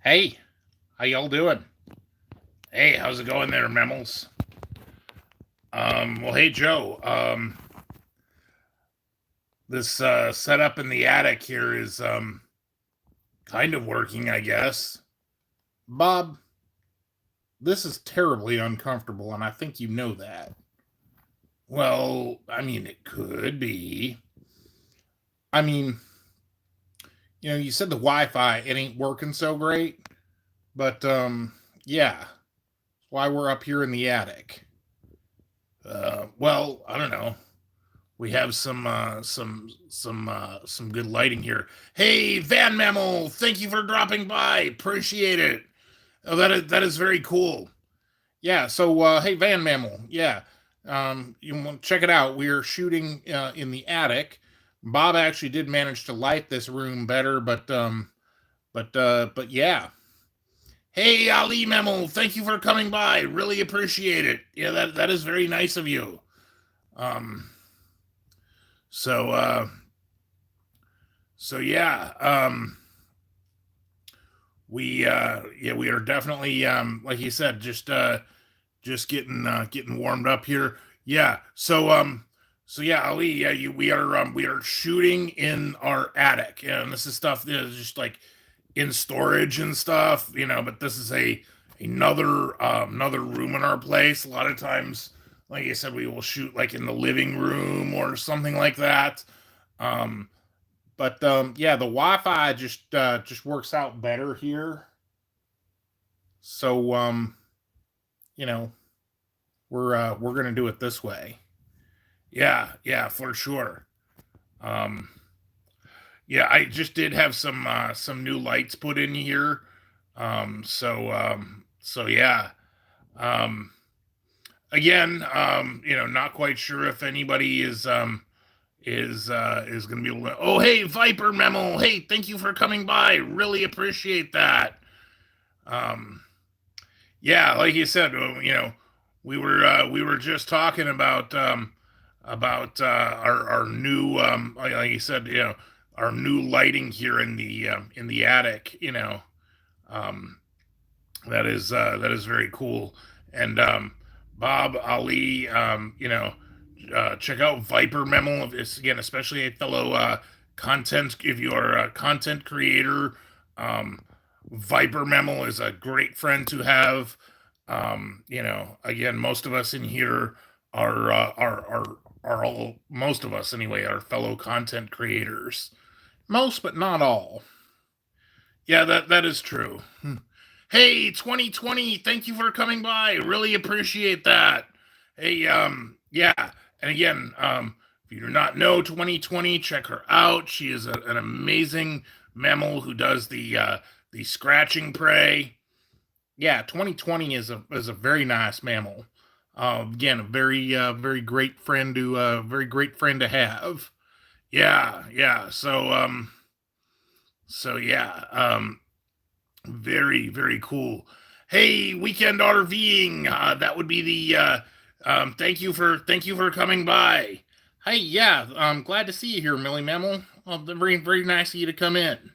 Hey, how y'all doing? Hey, how's it going there, MAMMALS? Well, hey, Joe. This setup in the attic here is kind of working, I guess. Bob, this is terribly uncomfortable, and I think you know that. Well, I mean, it could be. I mean, you said the Wi-Fi it ain't working so great, but yeah, why we're up here in the attic. Well, I don't know. We have some good lighting here. Hey, Van Mammal, thank you for dropping by. Appreciate it. Oh, that is very cool. Yeah. So hey, Van Mammal. Yeah. You want to check it out. We are shooting in the attic. Bob actually did manage to light this room better, but yeah. Hey, Ali Mammal, thank you for coming by. Really appreciate it. Yeah, that is very nice of you. Um, so so yeah, we are definitely like you said, just getting warmed up here. Yeah. So yeah, Ali, yeah, we are shooting in our attic, and this is stuff that is just like in storage and stuff, but this is another room in our place. A lot of times, like I said, we will shoot like in the living room or something like that. Um, but yeah, the Wi-Fi just works out better here. So you know, we're gonna do it this way. Yeah, yeah, for sure. Um, yeah, I just did have some new lights put in here. So yeah. Um, Again, not quite sure if anybody is going to be able to. Oh, hey, Viper Memo. Hey, thank you for coming by. Really appreciate that. Um, yeah, like you said, we were just talking about our new like you said, our new lighting here in the attic. Um, that is very cool. And Bob Ali, check out Viper Memo. Again, especially a fellow content. If you are a content creator, Viper Memo is a great friend to have. Again, most of us in here are all most of us anyway are fellow content creators. Most, but not all. Yeah, that is true. Hey, 2020, thank you for coming by. Really appreciate that. Hey, yeah. And again, if you do not know 2020, check her out. She is an amazing mammal who does the scratching prey. Yeah, 2020 is a very nice mammal. Again, a very great friend to have. Yeah, yeah. So yeah. Very cool. Hey, weekend RVing. That would be thank you for coming by. Hey, yeah, I'm glad to see you here, Millie Mammal. Very nice of you to come in.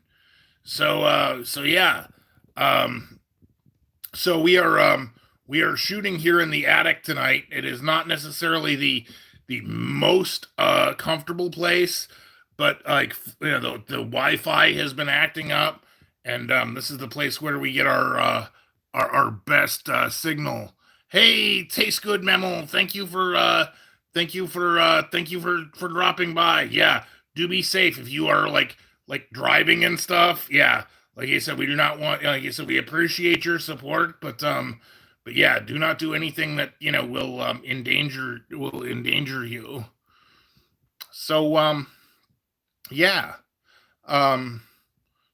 So yeah. Um, so we are shooting here in the attic tonight. It is not necessarily the most comfortable place, but like the Wi-Fi has been acting up, and this is the place where we get our best signal. Hey, taste good memo. Thank you for dropping by. Yeah, do be safe if you are like driving and stuff. Yeah, like I said, we do not want. Like I said, we appreciate your support, but yeah, do not do anything that will endanger you. So yeah. Um,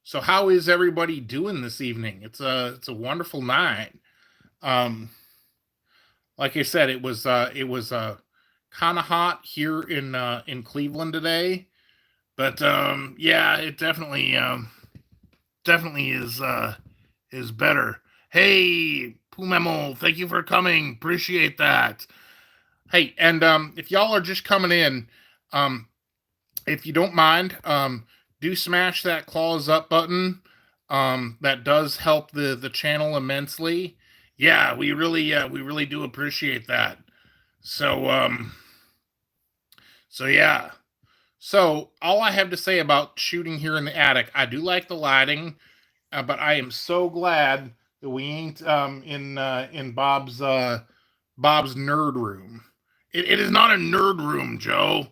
so how is everybody doing this evening? It's a wonderful night. Um, like I said, it was kind of hot here in Cleveland today, but yeah, it definitely is better. Hey, Pumemo, thank you for coming. Appreciate that. Hey, and if y'all are just coming in, um, if you don't mind, do smash that claws up button. That does help the channel immensely. Yeah, we really do appreciate that. So so yeah. So all I have to say about shooting here in the attic, I do like the lighting, but I am so glad that we ain't in Bob's nerd room. It is not a nerd room, Joe.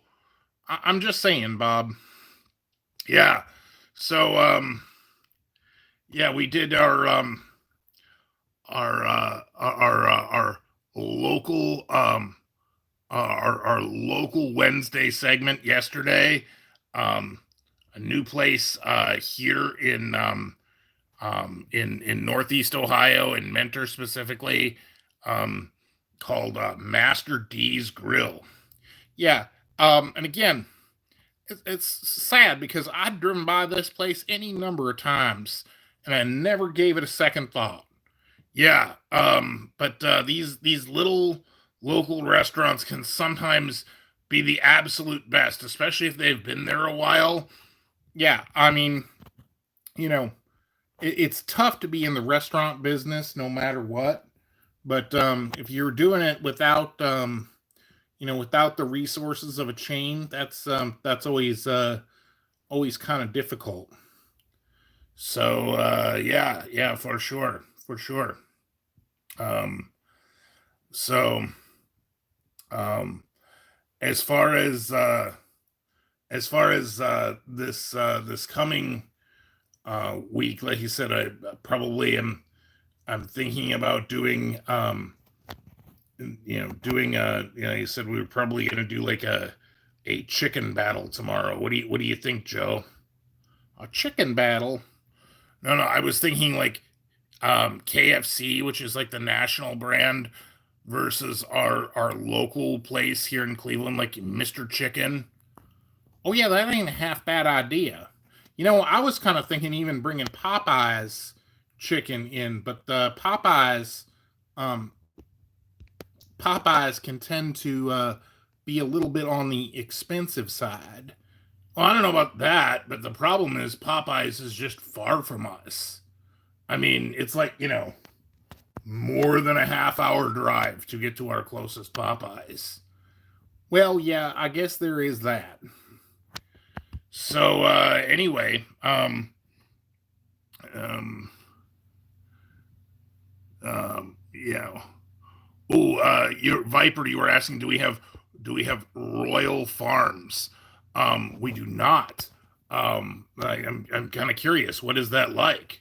I'm just saying, Bob. Yeah. So yeah, we did our local our local Wednesday segment yesterday. Um, a new place here in Northeast Ohio, in Mentor specifically, um, called Master D's Grill. Yeah, and again, it's sad because I'd driven by this place any number of times, and I never gave it a second thought. Yeah, but these little local restaurants can sometimes be the absolute best, especially if they've been there a while. Yeah, I mean, you know, it's tough to be in the restaurant business no matter what. But if you're doing it without without the resources of a chain, that's always kind of difficult. So yeah, yeah, for sure, for sure. Um, so um, as far as this coming week, like you said, I probably am. I'm thinking about doing you said we were probably going to do like a chicken battle tomorrow. What do you think, Joe? A chicken battle? No, no, I was thinking like KFC, which is like the national brand, versus our local place here in Cleveland, like Mr. Chicken. Oh yeah, that ain't a half bad idea. I was kind of thinking even bringing Popeyes chicken in, but the um, Popeyes can tend to be a little bit on the expensive side. Well, I don't know about that, but the problem is Popeyes is just far from us. I mean, it's like, more than a half hour drive to get to our closest Popeyes. Well, yeah, I guess there is that. So anyway, um, yeah. Oh, your Viper, you were asking, do we have Royal Farms? We do not. I'm kind of curious. What is that like?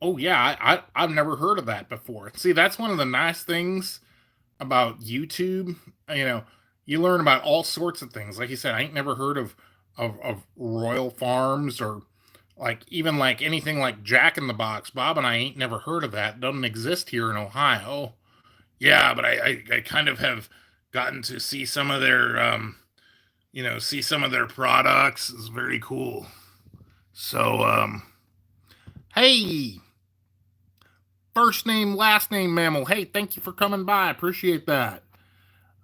Oh yeah, I've never heard of that before. See, that's one of the nice things about YouTube. You know, you learn about all sorts of things. Like you said, I ain't never heard of Royal Farms, or like even like anything like Jack in the Box. Bob and I ain't never heard of that. Doesn't exist here in Ohio. Yeah, but I kind of have gotten to see some of their see some of their products. It's very cool. So hey, first name, last name, mammal. Hey, thank you for coming by. Appreciate that.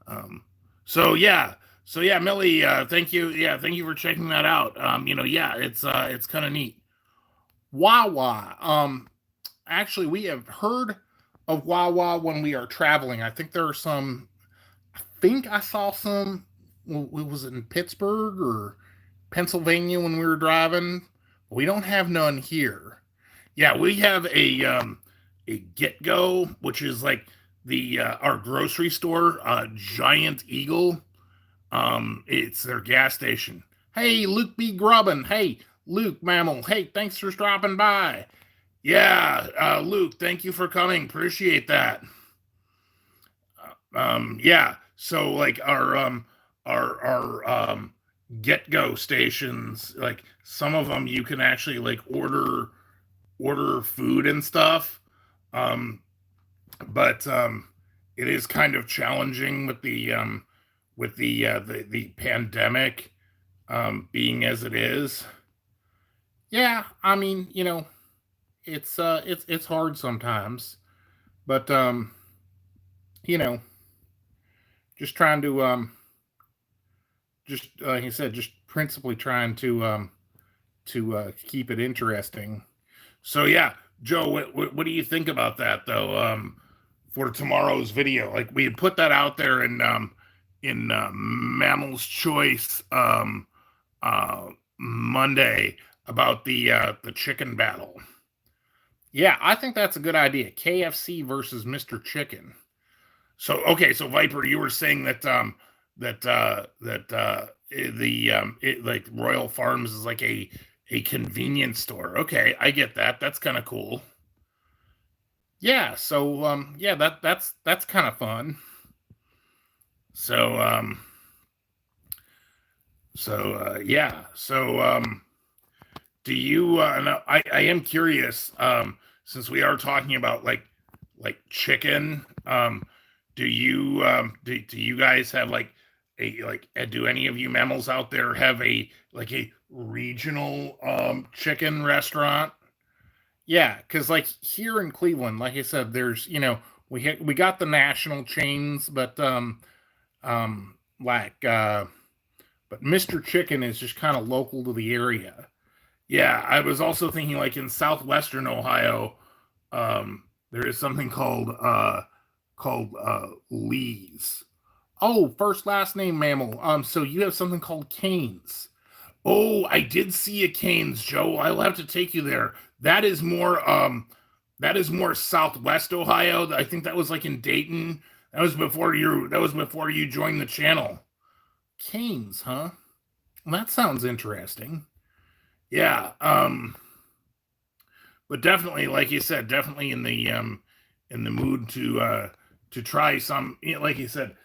Um, so yeah, Millie, thank you. Yeah, thank you for checking that out. Yeah, it's kind of neat. Wawa. Actually, we have heard of Wawa when we are traveling. I think there are some. I think I saw some. Was it in Pittsburgh or Pennsylvania when we were driving? We don't have none here. Yeah, we have a Get Go, which is like the our grocery store, Giant Eagle. It's their gas station. Hey, Luke B. Grubbin. Hey, Luke Mammal. Hey, thanks for dropping by. Yeah, Luke, thank you for coming. Appreciate that. Yeah. So like our Get Go stations, like some of them you can actually like order food and stuff. Um, but it is kind of challenging with the pandemic being as it is. Yeah, I mean, it's hard sometimes, but you know, just trying to just like I said, just principally trying to keep it interesting. So yeah, Joe, what do you think about that though? For tomorrow's video, like we had put that out there in Mammal's Choice Monday about the chicken battle. Yeah, I think that's a good idea. KFC versus Mr. Chicken. So okay, so Viper, you were saying that like Royal Farms is like a convenience store. Okay, I get that. That's kind of cool. Yeah, so yeah, that's kind of fun. So yeah. So do you no, I am curious since we are talking about like chicken do you do you guys have like a like do any of you mammals out there have a like a regional chicken restaurant? Yeah, because like here in Cleveland, like I said, there's we got the national chains, but like but Mr. Chicken is just kind of local to the area. Yeah, I was also thinking like in southwestern Ohio, there is something called Lee's. Oh, first last name mammal. So you have something called Canes. Oh, I did see a Canes, Joe. I'll have to take you there. That is more southwest Ohio. I think that was like in Dayton. That was before you joined the channel. Canes, huh? Well, that sounds interesting. Yeah, but definitely, like you said, definitely in the mood to try some, like you said,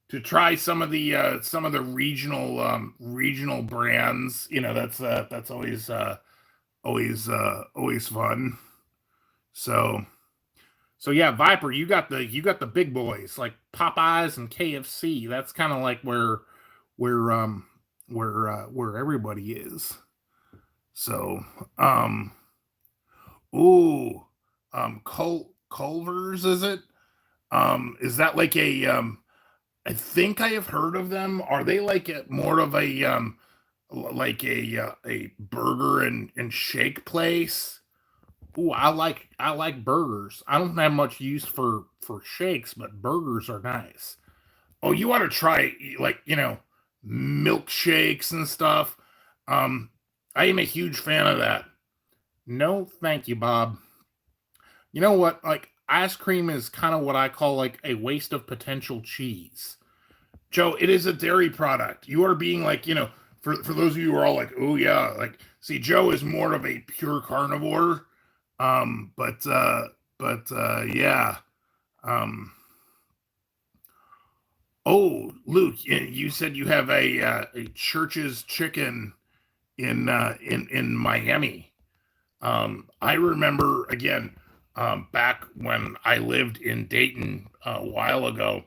to try some of the regional brands. That's always fun. So yeah, Viper, you got the big boys like Popeyes and KFC. That's kind of like where where everybody is. So ooh, Culver's, is it? Is that like a I think I have heard of them. Are they like more of like a burger and shake place? Ooh, I like burgers. I don't have much use for shakes, but burgers are nice. Oh, you want to try like, milkshakes and stuff. Um I am a huge fan of that. No, thank you, Bob. You know what? Like ice cream is kind of what I call like a waste of potential cheese. Joe, it is a dairy product. You are being like, for those of you who are all like, oh yeah, like see, Joe is more of a pure carnivore. Yeah. Um oh, Luke, you said you have a Church's chicken in Miami. I remember again, back when I lived in Dayton a while ago,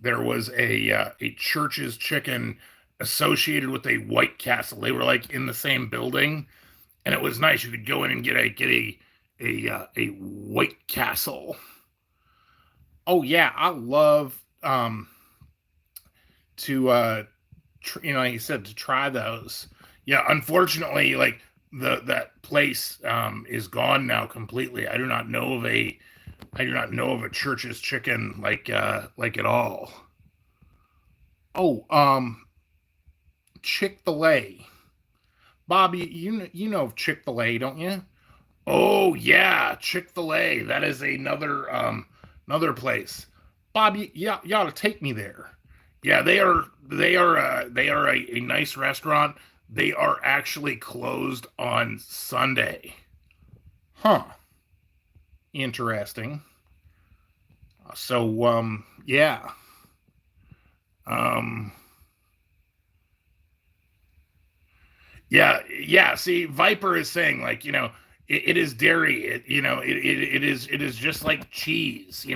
there was a Church's chicken associated with a White Castle. They were like in the same building, and it was nice. You could go in and get a White Castle. Oh yeah, I love to like you said, to try those. Yeah, unfortunately, like that place is gone now completely. I do not know of a Church's chicken like at all. Oh, Chick-fil-A. Bobby, you know of Chick-fil-A, don't you? Oh yeah, Chick-fil-A. That is another place. Bob, you ought to take me there. Yeah, they are a nice restaurant. They are actually closed on Sunday. Huh. Interesting. So yeah. Um yeah. See, Viper is saying like, it is dairy. It is just like cheese,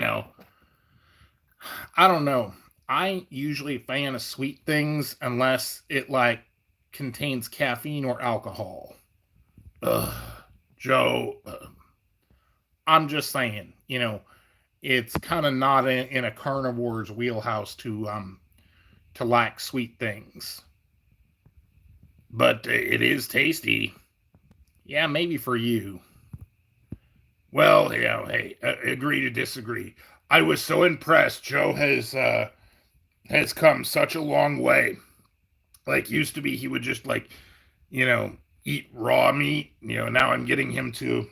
I don't know. I ain't usually a fan of sweet things unless it like contains caffeine or alcohol. Ugh, Joe, I'm just saying, it's kind of not in a carnivore's wheelhouse to like sweet things, but it is tasty. Yeah, maybe for you. Well, hey, agree to disagree. I was so impressed. Joe has come such a long way. Like used to be, he would just like you know eat raw meat. Now I'm getting him to.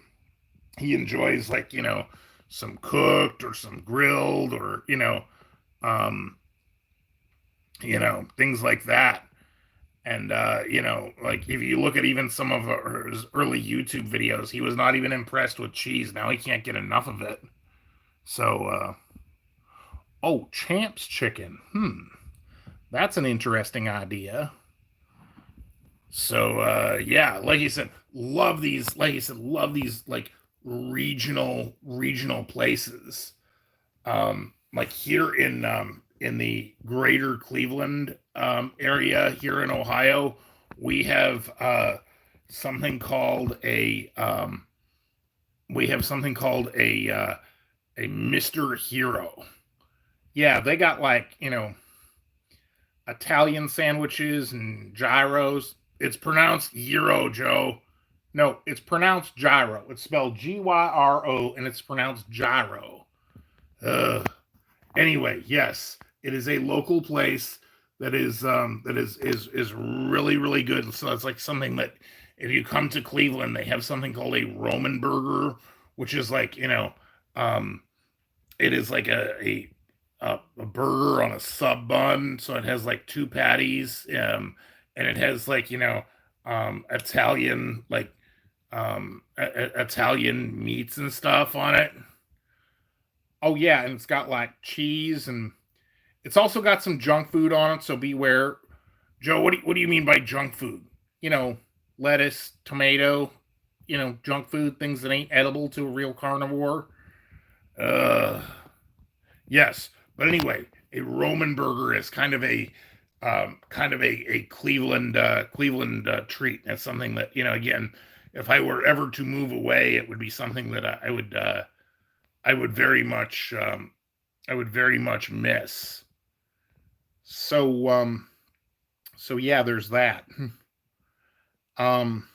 He enjoys like some cooked or some grilled or um, things like that. And like if you look at even some of his early YouTube videos, he was not even impressed with cheese. Now he can't get enough of it. So, oh, Champ's chicken. That's an interesting idea. So, yeah, like you said, love these. Like you said, love these like regional places. Like here in the greater Cleveland area here in Ohio, we have something called a Mr. Hero. Yeah, they got like, Italian sandwiches and gyros. It's pronounced gyro, Joe. No, it's pronounced gyro. It's spelled Gyro and it's pronounced gyro. Ugh. Anyway, yes, it is a local place that is really good. So it's like something that if you come to Cleveland, they have something called a Roman burger, which is like um, it is like a burger on a sub bun. So it has like two patties, and it has like Italian Italian meats and stuff on it. Oh yeah, and it's got like cheese and it's also got some junk food on it, so beware. Joe, what do you mean by junk food? You know, lettuce, tomato, junk food, things that ain't edible to a real carnivore. Uh, yes, but anyway, a Roman burger is kind of a Cleveland treat. That's something that again, if I were ever to move away, it would be something that I would very much miss. So so yeah, there's that. Um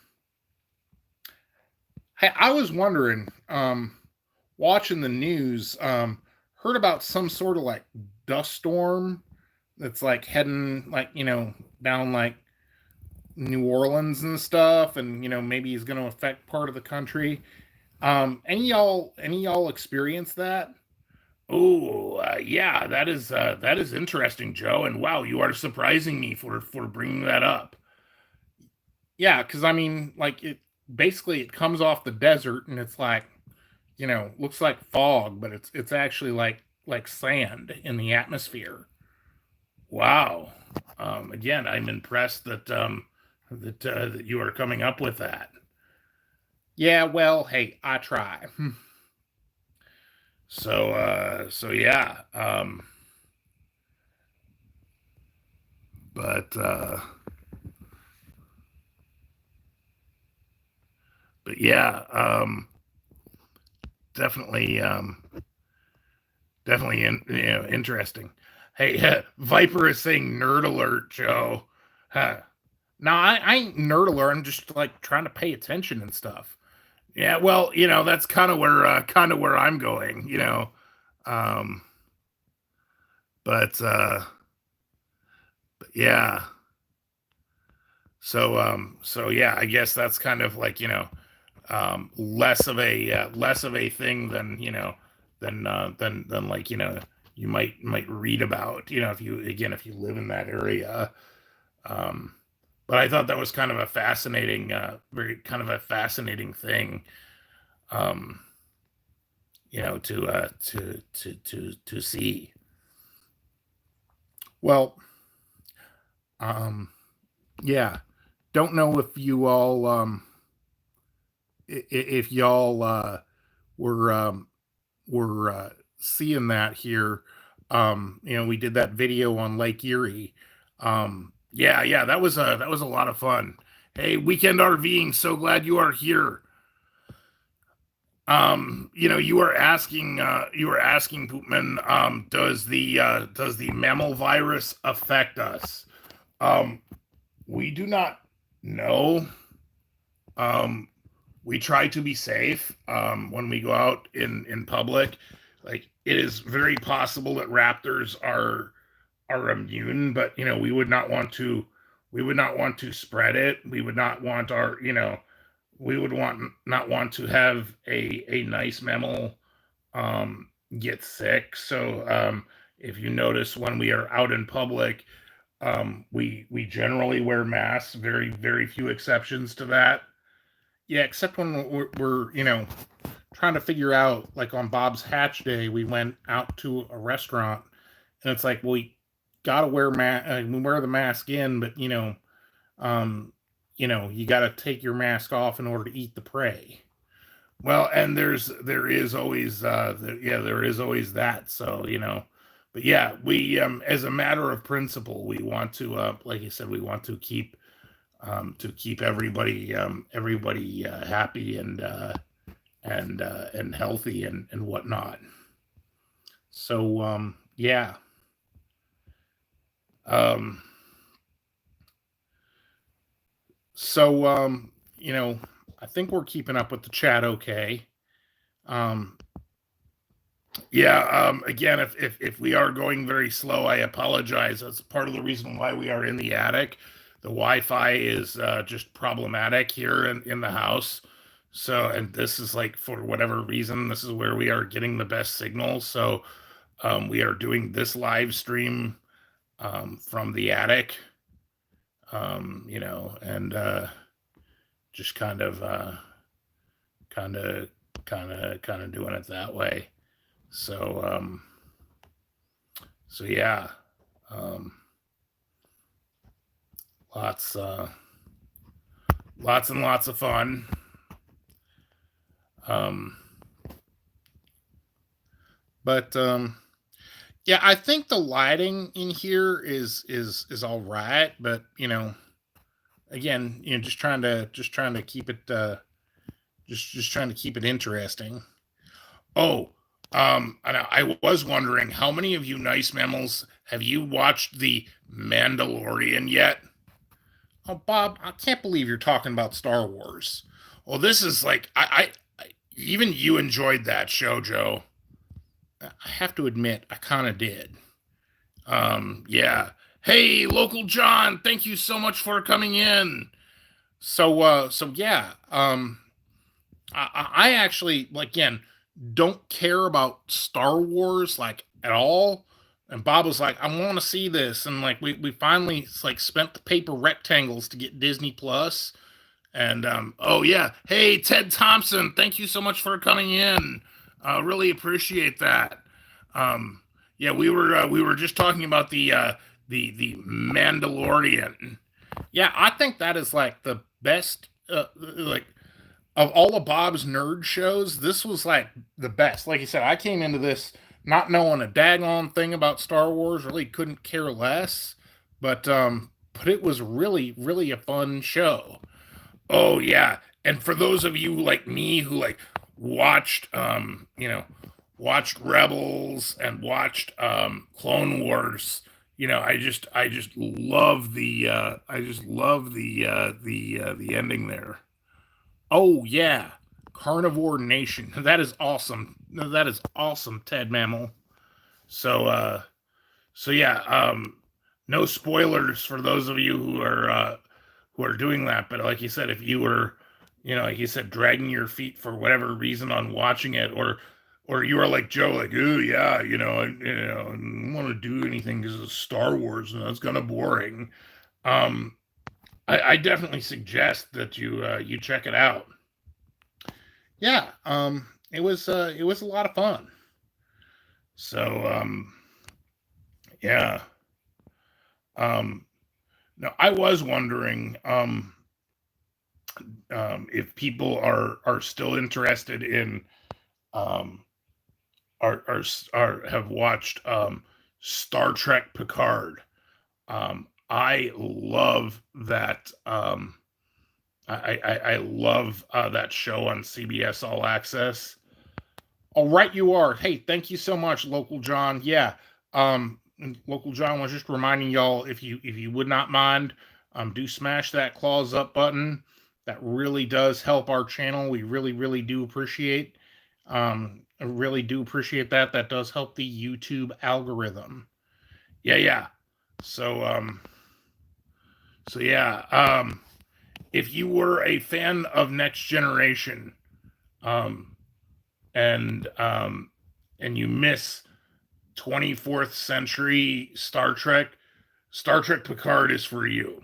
Hey, I was wondering, watching the news, heard about some sort of like dust storm that's like heading like, down like New Orleans and stuff, and maybe is gonna affect part of the country. Any y'all experience that? Oh, yeah, that is interesting, Joe. And wow, you are surprising me for bringing that up. Yeah, because I mean, like it basically it comes off the desert and it's like looks like fog, but it's actually like sand in the atmosphere. Wow. Again, I'm impressed that you are coming up with that. Yeah, well, hey, I try. So yeah. But yeah, definitely definitely interesting. Hey, Viper is saying nerd alert, Joe. Huh. No, I ain't nerd alert. I'm just like trying to pay attention and stuff. Yeah, well, that's kind of where I'm going. Um, but yeah. So yeah, I guess that's kind of like less of a thing than than like you might read about if you live in that area. Um, but I thought that was kind of a fascinating, very kind of a fascinating thing. Um, to see. Well, um, yeah, don't know if you all if y'all were seeing that here. We did that video on Lake Erie. Yeah, that was a lot of fun. Hey, weekend RVing, so glad you are here. You were asking Poopman, does the mammal virus affect us? Um, we do not know. Um, we try to be safe when we go out in public. Like, it is very possible that raptors are immune, but we would not want to spread it. We would not want we would not want to have a nice mammal get sick. So if you notice, when we are out in public, we generally wear masks. Very few exceptions to that. Yeah, except when we're trying to figure out, like on Bob's Hatch Day, we went out to a restaurant, and it's like, well, we gotta we wear the mask in, but you gotta take your mask off in order to eat the prey. Well, and there is always there is always that. So but yeah, we as a matter of principle, we want to like you said, we want to keep everybody happy and healthy and whatnot. So yeah. Um, so I think we're keeping up with the chat okay. Um, yeah. Again, if we are going very slow, I apologize. That's part of the reason why we are in the attic. The Wi-Fi is just problematic here in the house. So, and this is like, for whatever reason, this is where we are getting the best signal. So, we are doing this live stream from the attic. And just kind of doing it that way. So, yeah, um, lots and lots of fun. But yeah, I think the lighting in here is all right, but again, just trying to keep it just trying to keep it interesting. Oh, I was wondering, how many of you nice mammals have you watched the Mandalorian yet? Oh, Bob, I can't believe you're talking about Star Wars. Well, this is like, even you enjoyed that show, Joe. I have to admit, I kind of did. Yeah. Hey, local John, thank you so much for coming in. So yeah. I actually, like, again, don't care about Star Wars like at all. And Bob was like, I want to see this, and like we finally like spent the paper rectangles to get Disney Plus. And oh yeah, hey Ted Thompson, thank you so much for coming in. Really appreciate that. Yeah, we were just talking about the Mandalorian. Yeah, I think that is like the best. Like, of all of Bob's nerd shows, this was like the best. Like you said, I came into this not knowing a daggone thing about Star Wars, really couldn't care less. But it was really a fun show. Oh yeah. And for those of you like me who like watched watched Rebels and watched Clone Wars, I just love the ending there. Oh yeah, Carnivore Nation. That is awesome. That is awesome, Ted Mammal. So yeah, no spoilers for those of you who are doing that. But like you said, if you were, like you said, dragging your feet for whatever reason on watching it, or you are like Joe, like, oh yeah, I don't want to do anything because it's Star Wars and that's kind of boring. I definitely suggest that you check it out. Yeah, it was a lot of fun. So yeah. Now I was wondering if people are still interested in um, are have watched Star Trek Picard. I love that. I love that show on CBS All Access. All right, you are. Hey, thank you so much, Local John. Yeah, Local John was just reminding y'all, if you would not mind, do smash that claws up button. That really does help our channel. We really, really do appreciate. I really do appreciate that. That does help the YouTube algorithm. Yeah, yeah. So, yeah. If you were a fan of Next Generation, um, and you miss 24th century Star Trek, Star Trek Picard is for you.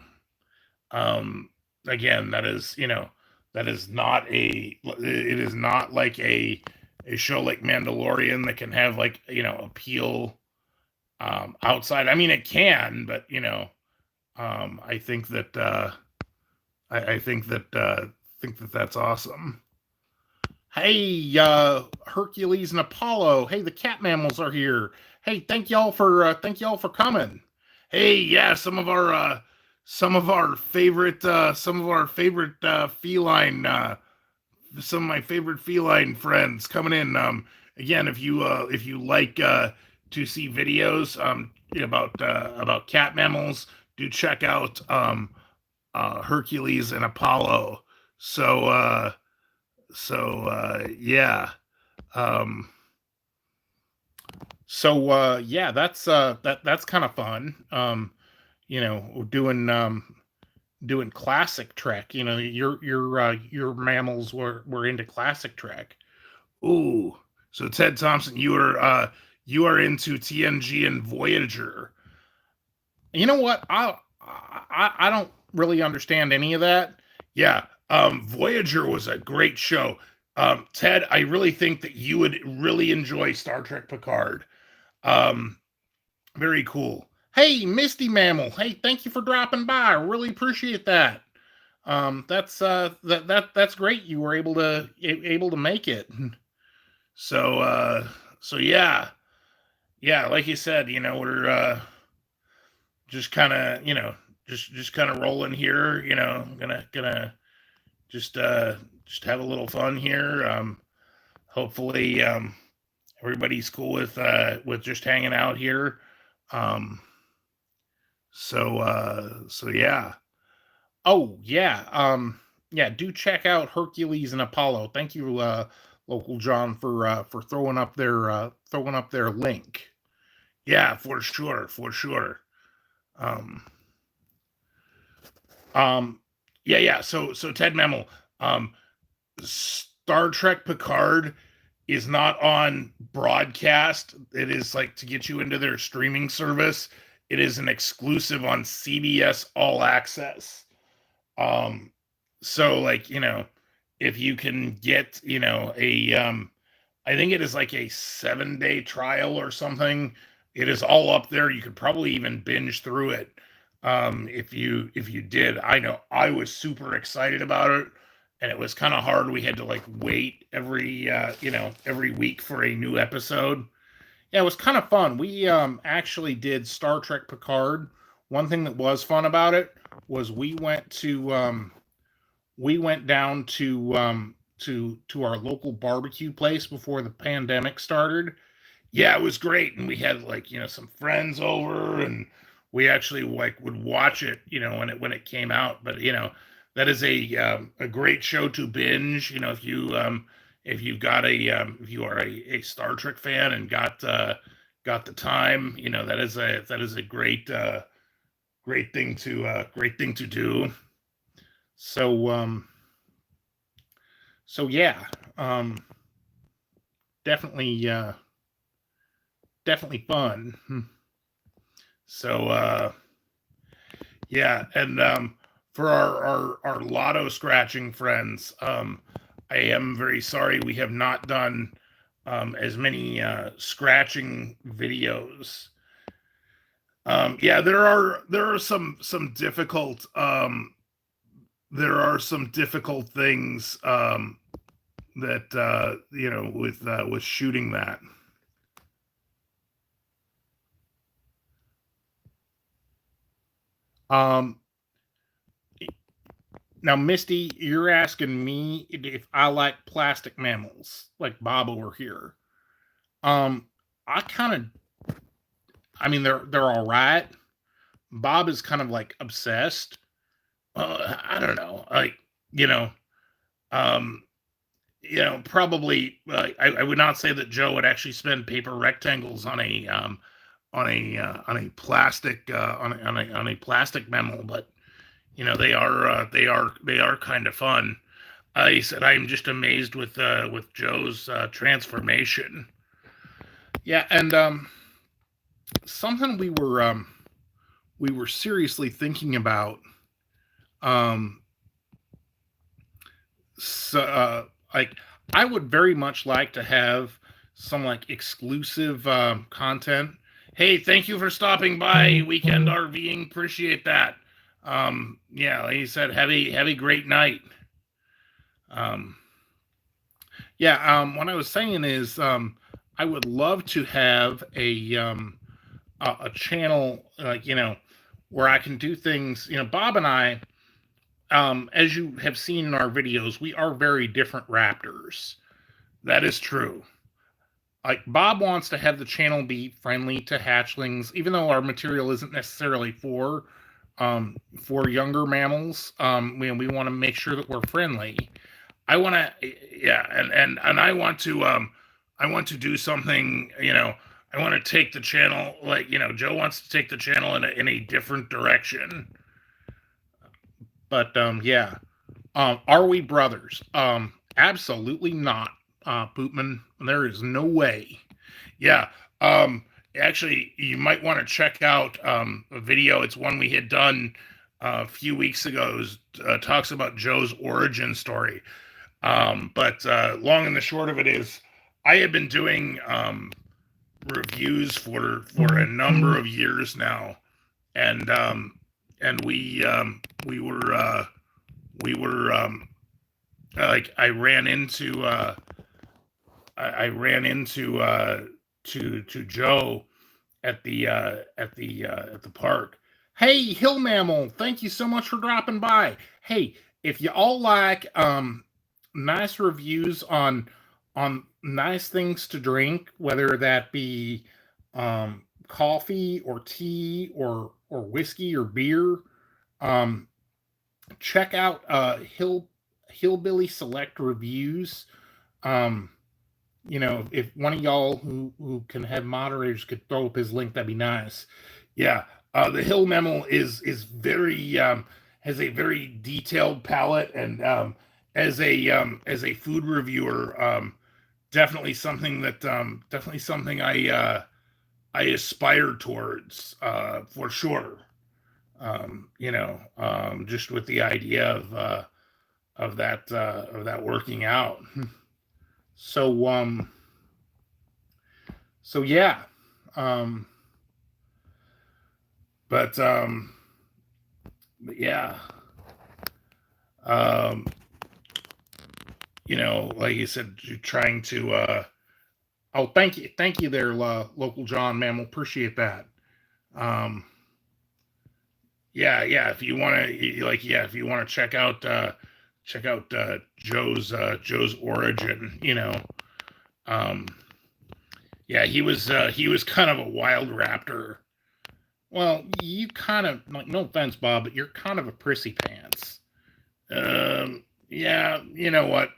Again, that is, that is not it is not like a show like Mandalorian that can have, like, appeal outside. I mean, it can, but I think that I think that that's awesome. Hey, Hercules and Apollo. Hey, the cat mammals are here. Hey, thank y'all for coming. Hey, yeah, some of our favorite feline some of my favorite feline friends coming in. Again, if you like to see videos about cat mammals, do check out Hercules and Apollo. So yeah. Yeah, that's kind of fun. Doing classic Trek. Your mammals were into classic Trek. Ooh, so Ted Thompson, you are into TNG and Voyager. You know what? I don't really understand any of that. Yeah, Voyager was a great show. Ted, I really think that you would really enjoy Star Trek Picard. Very cool. Hey, Misty Mammal. Hey, thank you for dropping by. I really appreciate that. That's great. You were able to make it. So yeah, like you said, we're just kind of just kind of rolling here. Gonna just have a little fun here. Hopefully, everybody's cool with just hanging out here. So yeah. Oh yeah. Yeah, do check out Hercules and Apollo. Thank you, Local John, for throwing up their link. Yeah, for sure, for sure. Um, yeah. So Ted Memel, Star Trek Picard is not on broadcast. It is like to get you into their streaming service. It is an exclusive on CBS All Access. So, like, if you can get, I think it is like a 7-day trial or something. It is all up there. You could probably even binge through it. If you did. I know I was super excited about it, and it was kind of hard. We had to like wait every week for a new episode. Yeah, it was kind of fun. We actually did Star Trek Picard. One thing that was fun about it was we went down to our local barbecue place before the pandemic started. Yeah, it was great, and we had like some friends over, and we actually like would watch it, when it came out. But that is a great show to binge. If you've got if you are a Star Trek fan and got the time, that is a great thing to do. So yeah, definitely definitely fun. So yeah, and for our lotto scratching friends, I am very sorry we have not done as many scratching videos. Yeah, there are some difficult things that with shooting that. Now, Misty, you're asking me if I like plastic mammals, like Bob over here. I kind of, I mean, they're all right. Bob is kind of like obsessed. I don't know. Like, you know, um, probably I would not say that Joe would actually spend paper rectangles on a plastic on a plastic mammal, but they are kind of fun. He said, "I'm just amazed with Joe's transformation." Yeah, and something we were seriously thinking about. Um, so, like, I would very much like to have some like exclusive content. Hey, thank you for stopping by Weekend RVing. Appreciate that. Yeah, like he said, have a great night. Um, yeah, what I was saying is, I would love to have a channel, like, where I can do things. Bob and I, as you have seen in our videos, we are very different raptors. That is true. Like, Bob wants to have the channel be friendly to hatchlings, even though our material isn't necessarily for younger mammals. We want to make sure that we're friendly. I want to, yeah, and I want to do something. I want to take the channel, like, Joe wants to take the channel in a different direction. But yeah, are we brothers? Absolutely not, Poopman. There is no way. Yeah. Actually, you might want to check out a video. It's one we had done a few weeks ago. It talks about Joe's origin story. But long and the short of it is, I have been doing reviews for a number of years now, and we were like, I ran into to Joe at the park. Hey, Hill Mammal, thank you so much for dropping by. Hey, if you all like nice reviews on nice things to drink, whether that be coffee or tea or whiskey or beer, um, check out Hillbilly Select Reviews. Um, if one of y'all who can have moderators could throw up his link, that'd be nice. Yeah, the Hill Memo is very has a very detailed palette, and as a food reviewer, definitely something I aspire towards, for sure. Just with the idea of that working out. So yeah. Um but yeah. Um like you said, you're trying to oh, thank you there, local John Mammal, appreciate that. Um yeah, if you want to, if you want to check out Joe's origin, um yeah, he was kind of a wild raptor. Well, you kind of, like, no offense, Bob, but you're kind of a prissy pants. Yeah, you know what?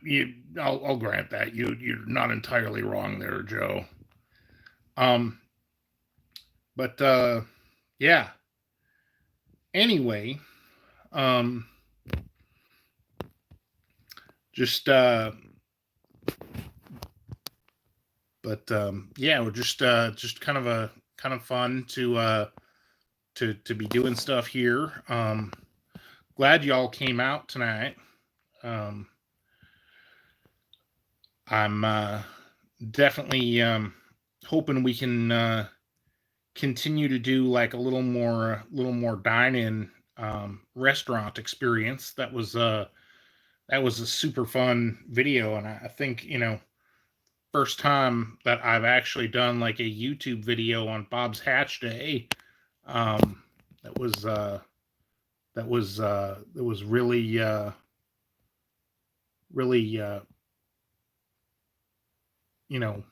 I'll grant that you're not entirely wrong there, Joe. Um, but yeah. Anyway, um, just but yeah, we're just kind of fun to be doing stuff here. Glad y'all came out tonight. I'm definitely hoping we can continue to do like a little more dine-in restaurant experience. That was a super fun video, and I think, first time that I've actually done like a YouTube video on Bob's Hatch Day. Um, that was really you know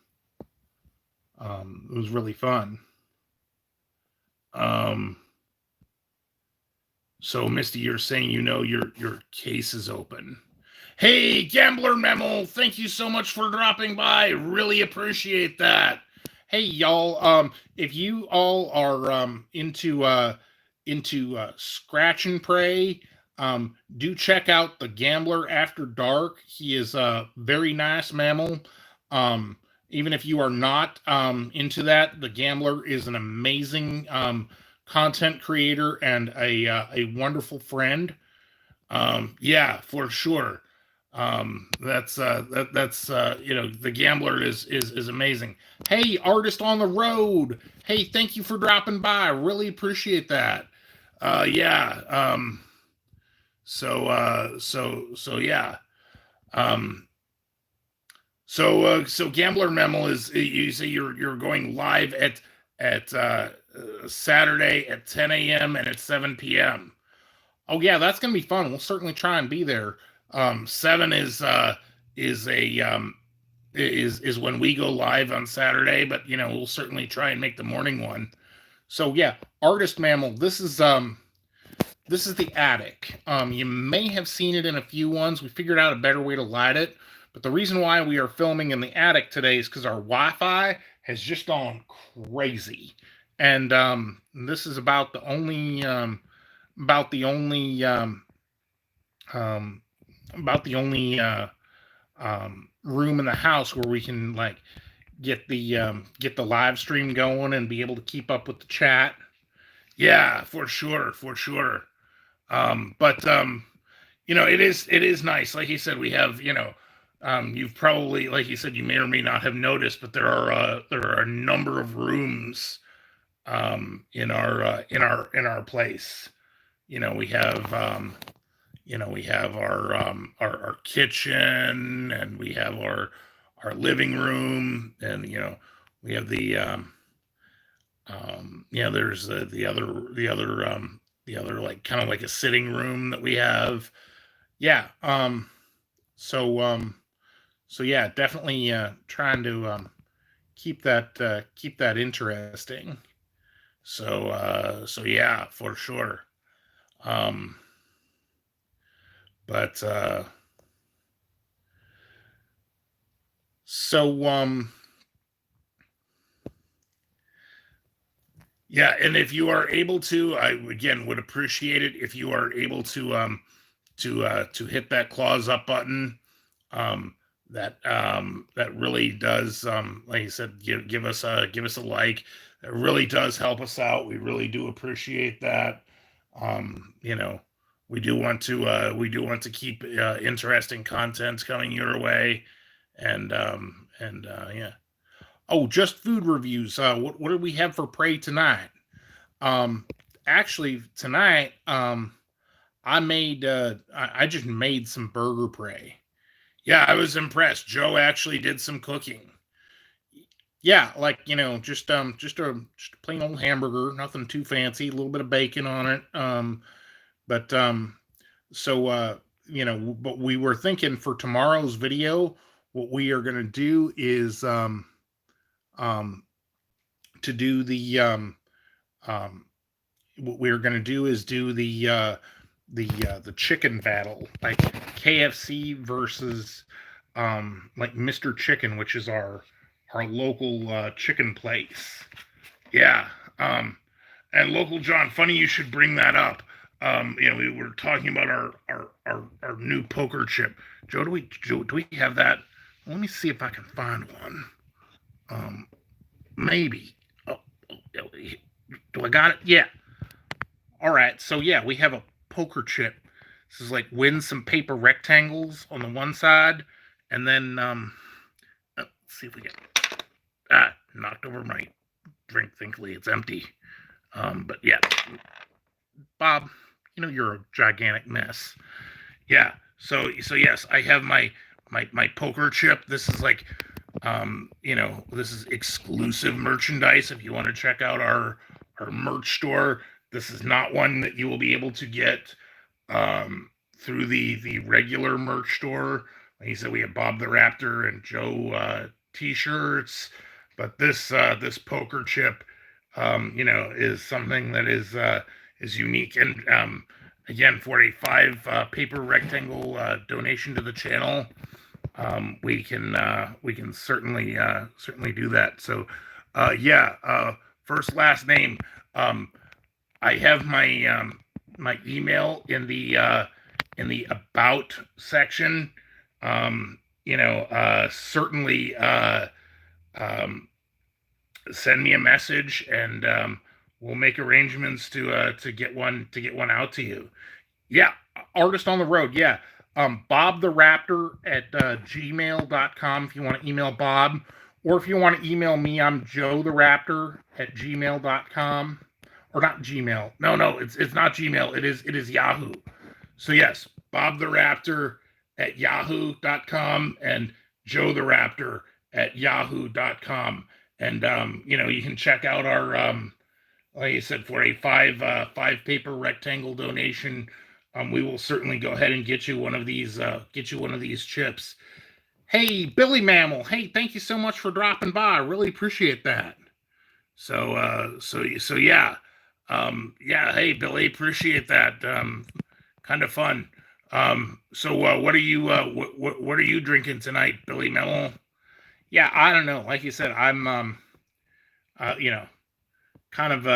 it was really fun. Um, So, Misty, you're saying your case is open. Hey, Gambler Memo, thank you so much for dropping by. Really appreciate that. Hey, y'all. If you all are into scratch and pray, do check out the Gambler After Dark. He is a very nice mammal. Um, Even if you are not into that, the Gambler is an amazing content creator and a wonderful friend. Yeah, for sure. That's the Gambler is amazing. Hey, artist on the road. Hey, thank you for dropping by. Really appreciate that. Yeah. So yeah. Um, so Gambler Memo is, you say you're going live at Saturday at 10 a.m. and at 7 p.m. Oh yeah, that's gonna be fun. We'll certainly try and be there. 7 is a is when we go live on Saturday, but we'll certainly try and make the morning one. So yeah, artist mammal. This is the attic. You may have seen it in a few ones. We figured out a better way to light it, but the reason why we are filming in the attic today is because our Wi-Fi has just gone crazy, and this is about the only about the only um, about the only room in the house where we can like get the live stream going and be able to keep up with the chat. Yeah, for sure, for sure. But it is nice. Like you said, we have you've probably, like you said, you may or may not have noticed, but there are a number of rooms in our place. We have our kitchen, and we have our living room, and we have there's the other like kind of like a sitting room that we have. Yeah. So so yeah, definitely trying to keep that interesting. So yeah, for sure. Um but so yeah, and if you are able to, I again would appreciate it if you are able to hit that claws up button. Um, that really does, like I said, give us a like. It really does help us out. We really do appreciate that. You know, we do want to keep interesting content coming your way, and yeah. Oh, just food reviews. What do we have for prey tonight? Um, Actually, tonight, I just made some burger prey. Yeah, I was impressed. Joe actually did some cooking. Yeah, like just a plain old hamburger, nothing too fancy. A little bit of bacon on it. But so but we were thinking for tomorrow's video, what we are gonna do is um to do um what we're gonna do is do the chicken battle, like KFC versus like Mr. Chicken, which is our local chicken place. Yeah. And local John, funny you should bring that up. We were talking about our new poker chip. Joe, do we have that? Let me see if I can find one. Maybe. Oh, do I got it? Yeah. All right. So yeah, we have a poker chip. This is like win some paper rectangles on the one side, and then let's see if we get knocked over my drink. Thankfully, it's empty. But yeah, Bob, you're a gigantic mess. Yeah. So yes, I have my poker chip. This is like this is exclusive merchandise. If you want to check out our merch store, this is not one that you will be able to get through the regular merch store. Like you said, we have Bob the Raptor and Joe t-shirts, but this poker chip, is something that is unique. And again, for a 5 paper rectangle donation to the channel, we can certainly do that. So, first last name. I have my my email in the about section. Certainly send me a message, and we'll make arrangements to get one out to you. Yeah, artist on the road. Yeah. Bob the Raptor at gmail.com if you want to email Bob, or if you want to email me, I'm Joe the Raptor at gmail.com. Or not Gmail. No, it's not Gmail. It is Yahoo. So yes, Bob the Raptor at yahoo.com and Joe the Raptor at yahoo.com. And you can check out our like I said, for a 5 paper rectangle donation, we will certainly go ahead and get you one of these chips. Hey, Billy Mammal. Hey, thank you so much for dropping by. I really appreciate that. So yeah. Hey, Billy, appreciate that. Kind of fun. What are you drinking tonight, Billy Mammal? Yeah, I don't know. Like you said, I'm kind of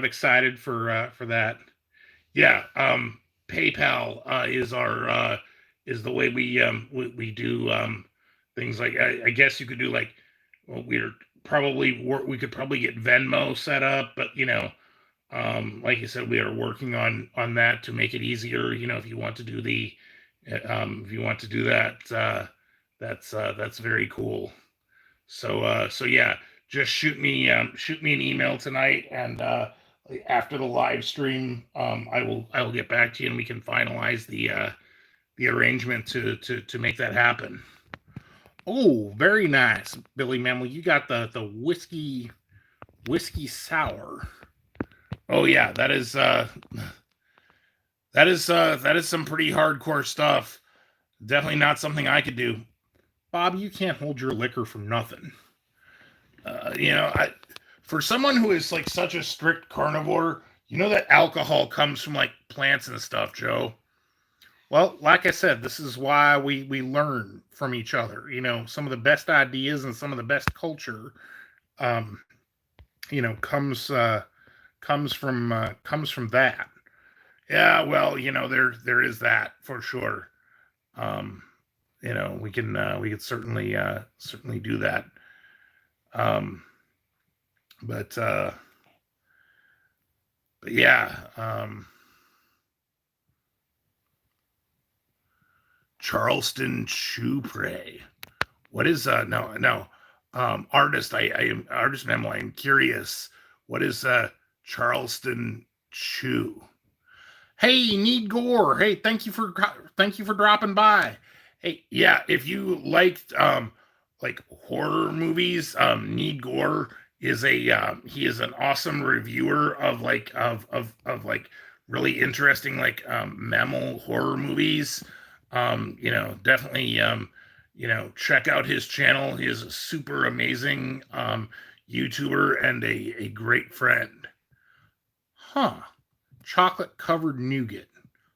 excited for that. Yeah, PayPal is our is the way we do things. Like I guess you could do like, well, we could probably get Venmo set up, but like you said, we are working on that to make it easier. If you want to do that, that's very cool. So yeah, just shoot me an email tonight, and after the live stream, I will get back to you, and we can finalize the arrangement to make that happen. Oh, very nice, Billy Mammal. You got the whiskey sour. Oh yeah, that is some pretty hardcore stuff. Definitely not something I could do. Bob, you can't hold your liquor from nothing. For someone who is like such a strict carnivore, that alcohol comes from like plants and stuff, Joe. Well, like I said, this is why we learn from each other. Some of the best ideas and some of the best culture, comes from that. Yeah, well, there is that for sure. We can certainly do that. But yeah, Charleston Choupre. What is no artist? I am artist Memo. I'm curious. What is Charleston Chew? Hey, Need Gore. Hey, thank you for dropping by. Hey, yeah, if you liked like horror movies, Need Gore is he is an awesome reviewer of like really interesting like mammal horror movies. Definitely check out his channel. He is a super amazing YouTuber and a great friend. Huh. Chocolate covered nougat.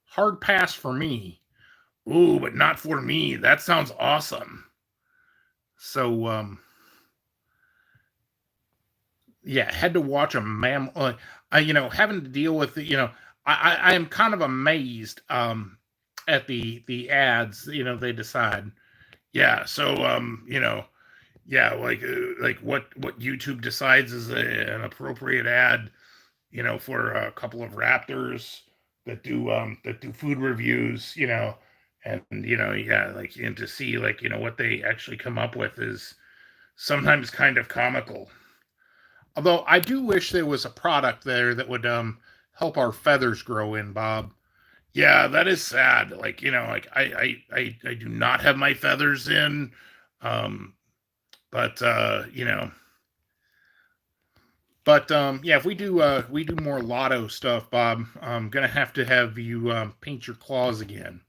Hard pass for me. Ooh, but not for me. That sounds awesome. So yeah, had to watch a mammal. Having to deal with I am kind of amazed at the ads. They decide. Yeah, so yeah, like what YouTube decides is an appropriate ad. For a couple of raptors that do food reviews. And yeah, like, and to see like what they actually come up with is sometimes kind of comical. Although I do wish there was a product there that would help our feathers grow in, Bob. Yeah, that is sad. Like, like I do not have my feathers in. But yeah, if we do more lotto stuff, Bob, I'm gonna have to have you paint your claws again.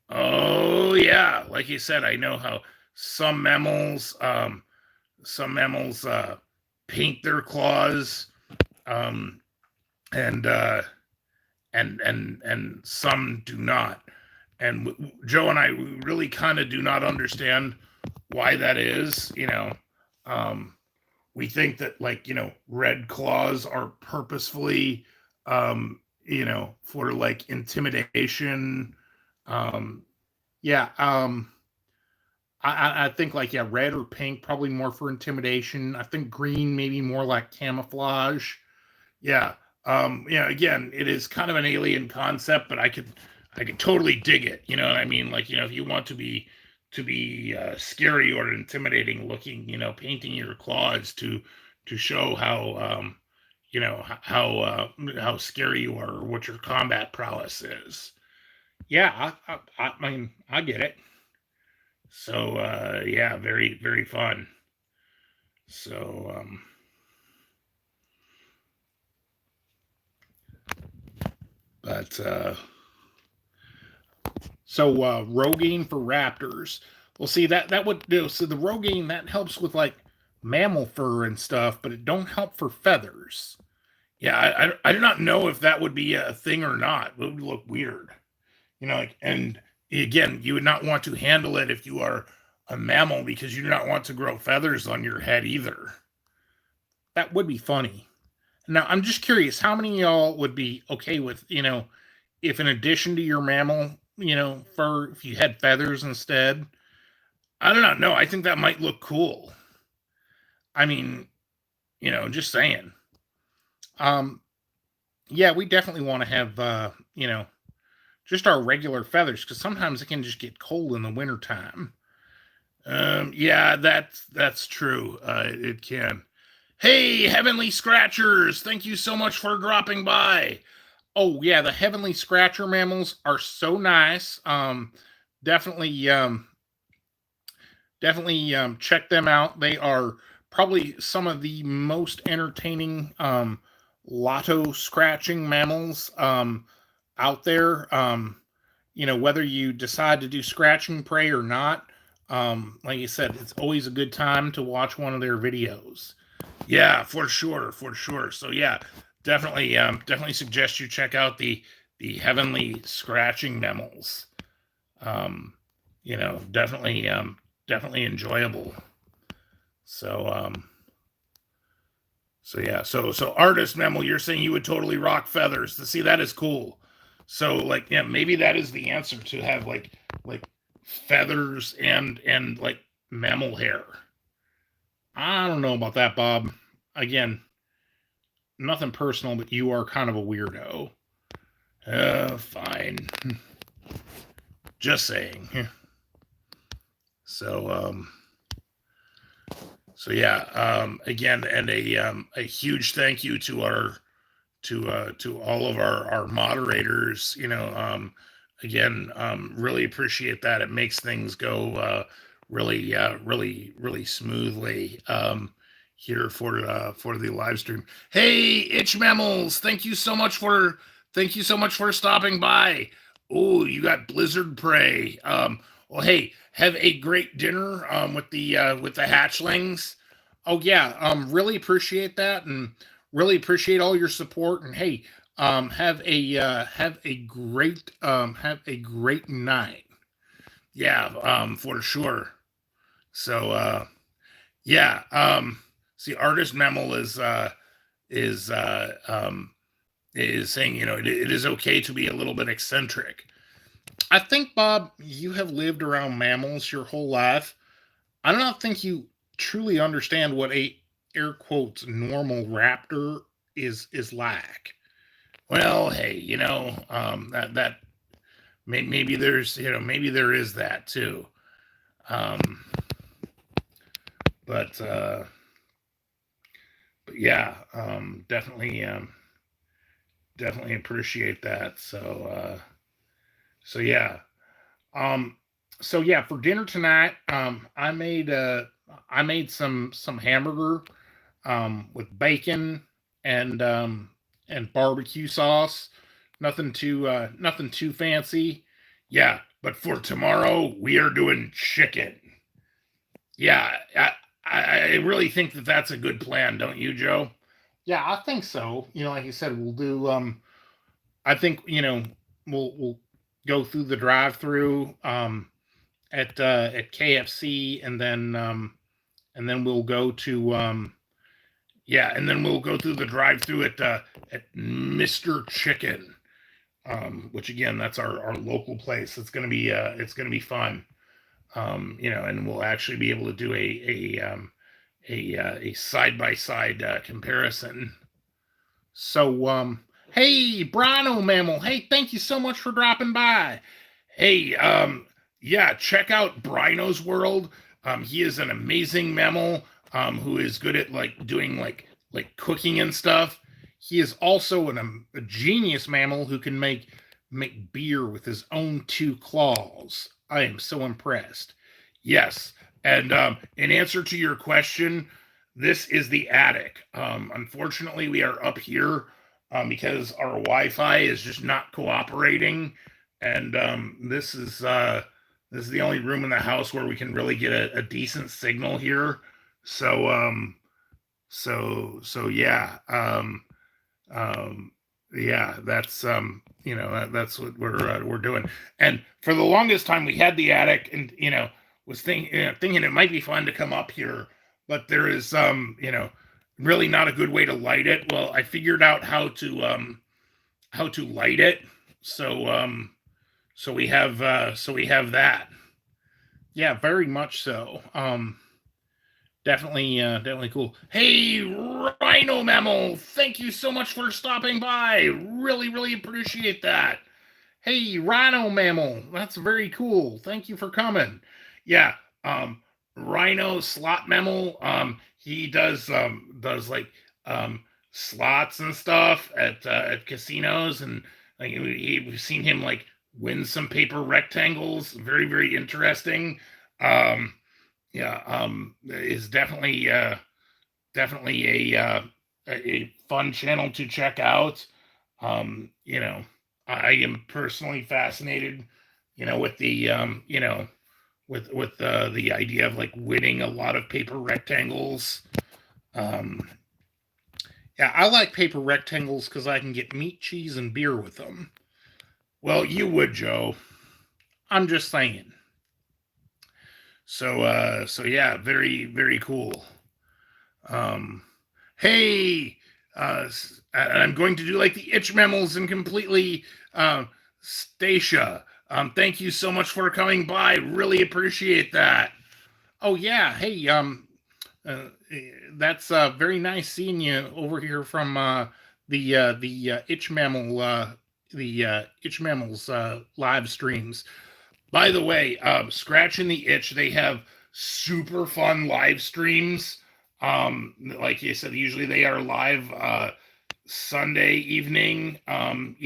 Oh yeah, like you said, I know how some mammals paint their claws, and and some do not. And Joe and I really kind of do not understand why that is. We think that, like, red claws are purposefully, for like intimidation. Um, yeah. I think, like, yeah, red or pink probably more for intimidation. I think green maybe more like camouflage. Yeah. Yeah, again, it is kind of an alien concept, but I could totally dig it. You know what I mean? Like, if you want to be scary or intimidating looking, painting your claws to show how how scary you are, or what your combat prowess is. Yeah, I mean, I get it. So yeah, very very fun. So but so Rogaine for raptors. Well, see, that would do. So the Rogaine, that helps with like mammal fur and stuff, but it don't help for feathers. Yeah, I do not know if that would be a thing or not. It would look weird, like, and again, you would not want to handle it if you are a mammal, because you do not want to grow feathers on your head either. That would be funny. Now, I'm just curious, how many of y'all would be okay with, if in addition to your mammal, fur, if you had feathers instead? I do not know. I think that might look cool. I mean, just saying. Um, yeah, we definitely want to have, just our regular feathers, because sometimes it can just get cold in the wintertime. Yeah, that's true. It can. Hey, Heavenly Scratchers! Thank you so much for dropping by. Oh yeah, the Heavenly Scratcher mammals are so nice. Definitely, check them out. They are probably some of the most entertaining lotto scratching mammals out there. Whether you decide to do scratch and pray or not, like I said, it's always a good time to watch one of their videos. Yeah, for sure, for sure. So yeah, definitely suggest you check out the Heavenly Scratching mammals. Definitely enjoyable. So yeah, so artist mammal, you're saying you would totally rock feathers. To see, that is cool. So, like, yeah, maybe that is the answer, to have like feathers and like mammal hair. I don't know about that, Bob. Again, nothing personal, but you are kind of a weirdo. Fine. Just saying. So yeah, again, and a huge thank you to our to all of our moderators. Again, really appreciate that. It makes things go really smoothly here for the live stream. Hey, Itch Mammals, thank you so much for stopping by. Oh, you got Blizzard Prey. Well, hey, have a great dinner with the hatchlings. Oh yeah, really appreciate that, and really appreciate all your support. And hey, have a great night. Yeah, for sure. So yeah, see, artist mammal is is saying, it is okay to be a little bit eccentric. I think, Bob, you have lived around mammals your whole life. I don't think you truly understand what a, air quotes, normal raptor is like. Well, hey, that maybe there's, maybe there is that too. Um, but yeah, definitely appreciate that. So yeah. Um, so yeah, for dinner tonight, I made some hamburger with bacon and barbecue sauce. Nothing too fancy. Yeah, but for tomorrow we are doing chicken. Yeah, I really think that that's a good plan, don't you, Joe? Yeah, I think so. Like you said, we'll do I think, we'll go through the drive-through at KFC, and then we'll go to and then we'll go through the drive-through at Mr. Chicken, which again, that's our local place. It's gonna be fun. And we'll actually be able to do a side by side comparison. So, hey, Brano Mammal, hey, thank you so much for dropping by. Hey, yeah, check out Brino's World. He is an amazing mammal who is good at doing cooking and stuff. He is also a genius mammal who can make beer with his own two claws. I am so impressed. Yes, and in answer to your question, this is the attic. Unfortunately, we are up here because our Wi-Fi is just not cooperating, and this is the only room in the house where we can really get a decent signal here. So yeah, yeah, that's that's what we're doing. And for the longest time, we had the attic, and was thinking it might be fun to come up here, but there is really not a good way to light it. Well, I figured out how to light it. So we have that. Yeah, very much so. Definitely cool. Hey, Rhino Mammal, thank you so much for stopping by. Really appreciate that. Hey, Rhino Mammal, that's very cool. Thank you for coming. Yeah, Rhino Slot Mammal, he does slots and stuff at casinos, and we've seen him win some paper rectangles. Very interesting. Is definitely a fun channel to check out. I am personally fascinated, with the with the idea of winning a lot of paper rectangles. Yeah, I like paper rectangles because I can get meat, cheese, and beer with them. Well, you would, Joe. I'm just saying. So yeah, very cool. Hey, I'm going to do the itch mammals and completely Stacia. Thank you so much for coming by. Really appreciate that. Oh yeah, hey, that's very nice seeing you over here from the itch mammal itch mammals live streams. By the way, Scratching the Itch, they have super fun live streams. Like you said, usually they are live Sunday evening. Again,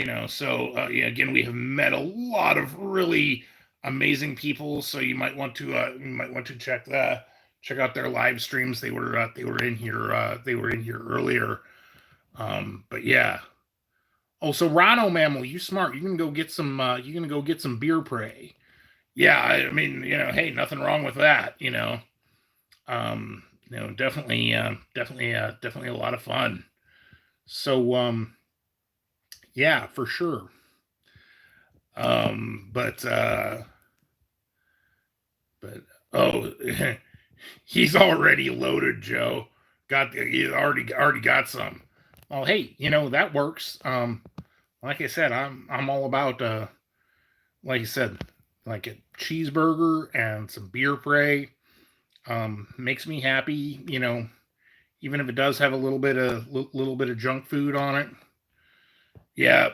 we have met a lot of really amazing people, so you might want to check out their live streams. They were in here earlier. But yeah. Oh, so Rhino Mammal, you smart. You can go get some beer prey. Yeah, I mean, hey, nothing wrong with that. Definitely a lot of fun. So, yeah, for sure. But oh, he's already loaded, Joe. He already got some. Oh, hey, that works. Like I said, I'm all about like I said, like a cheeseburger and some beer prey. Makes me happy, even if it does have a little bit of junk food on it. Yeah,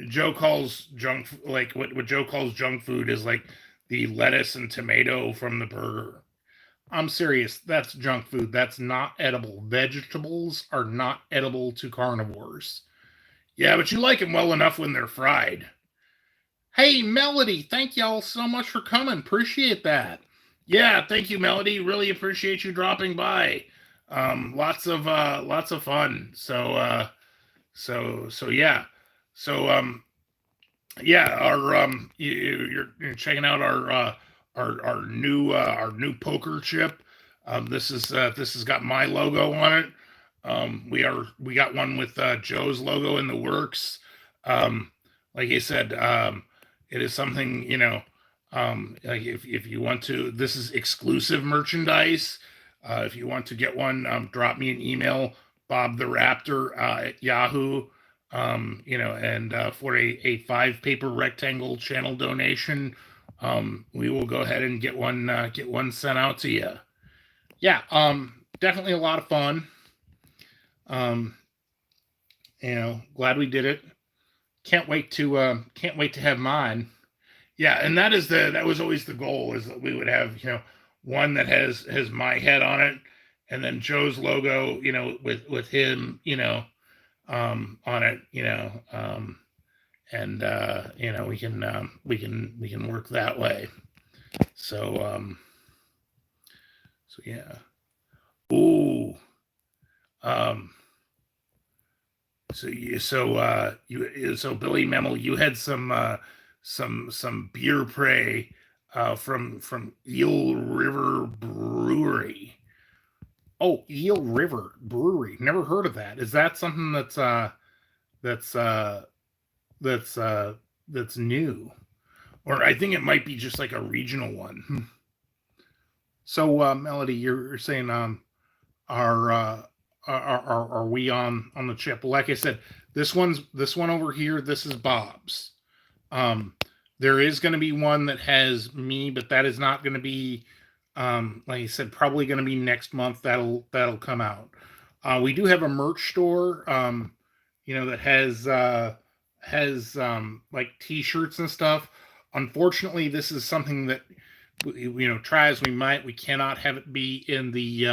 Joe calls what Joe calls junk food is the lettuce and tomato from the burger. I'm serious. That's junk food. That's not edible. Vegetables are not edible to carnivores. Yeah, but you like them well enough when they're fried. Hey, Melody, thank y'all so much for coming. Appreciate that. Yeah, thank you, Melody. Really appreciate you dropping by. Lots of fun. So yeah. So yeah, you're checking out our new poker chip. This has got my logo on it. We got one with Joe's logo in the works. like I said, it is something, like if you want to, this is exclusive merchandise. If you want to get one, drop me an email, Bob the Raptor at Yahoo. And for a 5-paper rectangle channel donation, we will go ahead and get one sent out to you. Yeah, definitely a lot of fun. Glad we did it. Can't wait to have mine. Yeah, and that was always the goal, is that we would have, one that has my head on it, and then Joe's logo, with him, on it, and we can work that way. So yeah. Ooh. So Billy Memel, you had some beer prey from Eel River Brewery. Oh, Eel River Brewery. Never heard of that. Is that something that's new? Or I think it might be just like a regional one. So Melody, you're saying are we on the chip? Like I said, this one over here, this is Bob's. There is going to be one that has me, but that is not going to be, like I said, probably going to be next month. That'll come out. We do have a merch store, that has like T-shirts and stuff. Unfortunately, this is something that try as we might, we cannot have it be in the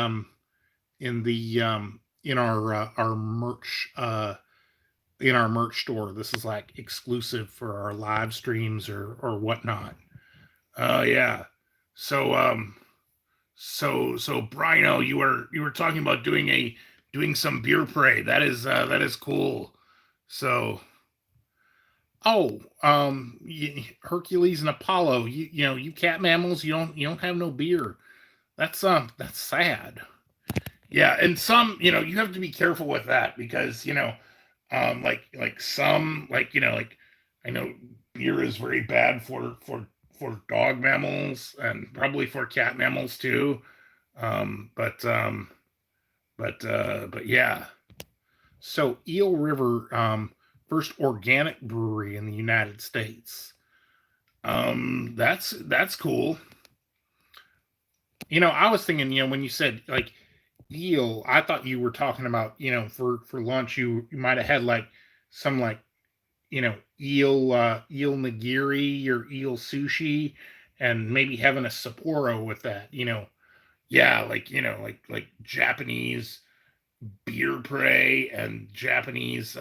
in our merch in our merch store. This is like exclusive for our live streams or whatnot. Yeah. So Brino, you were talking about doing some beer prey. That is cool. So Hercules and Apollo, you cat mammals, you don't have no beer. That's sad. Yeah, and some, you have to be careful with that, because, like some, like I know beer is very bad for dog mammals, and probably for cat mammals too. But yeah. So Eel River, first organic brewery in the United States. That's cool. I was thinking, when you said like eel, I thought you were talking about, for lunch you might have had like some like, eel nigiri or eel sushi, and maybe having a Sapporo with that, yeah, like like Japanese beer prey and Japanese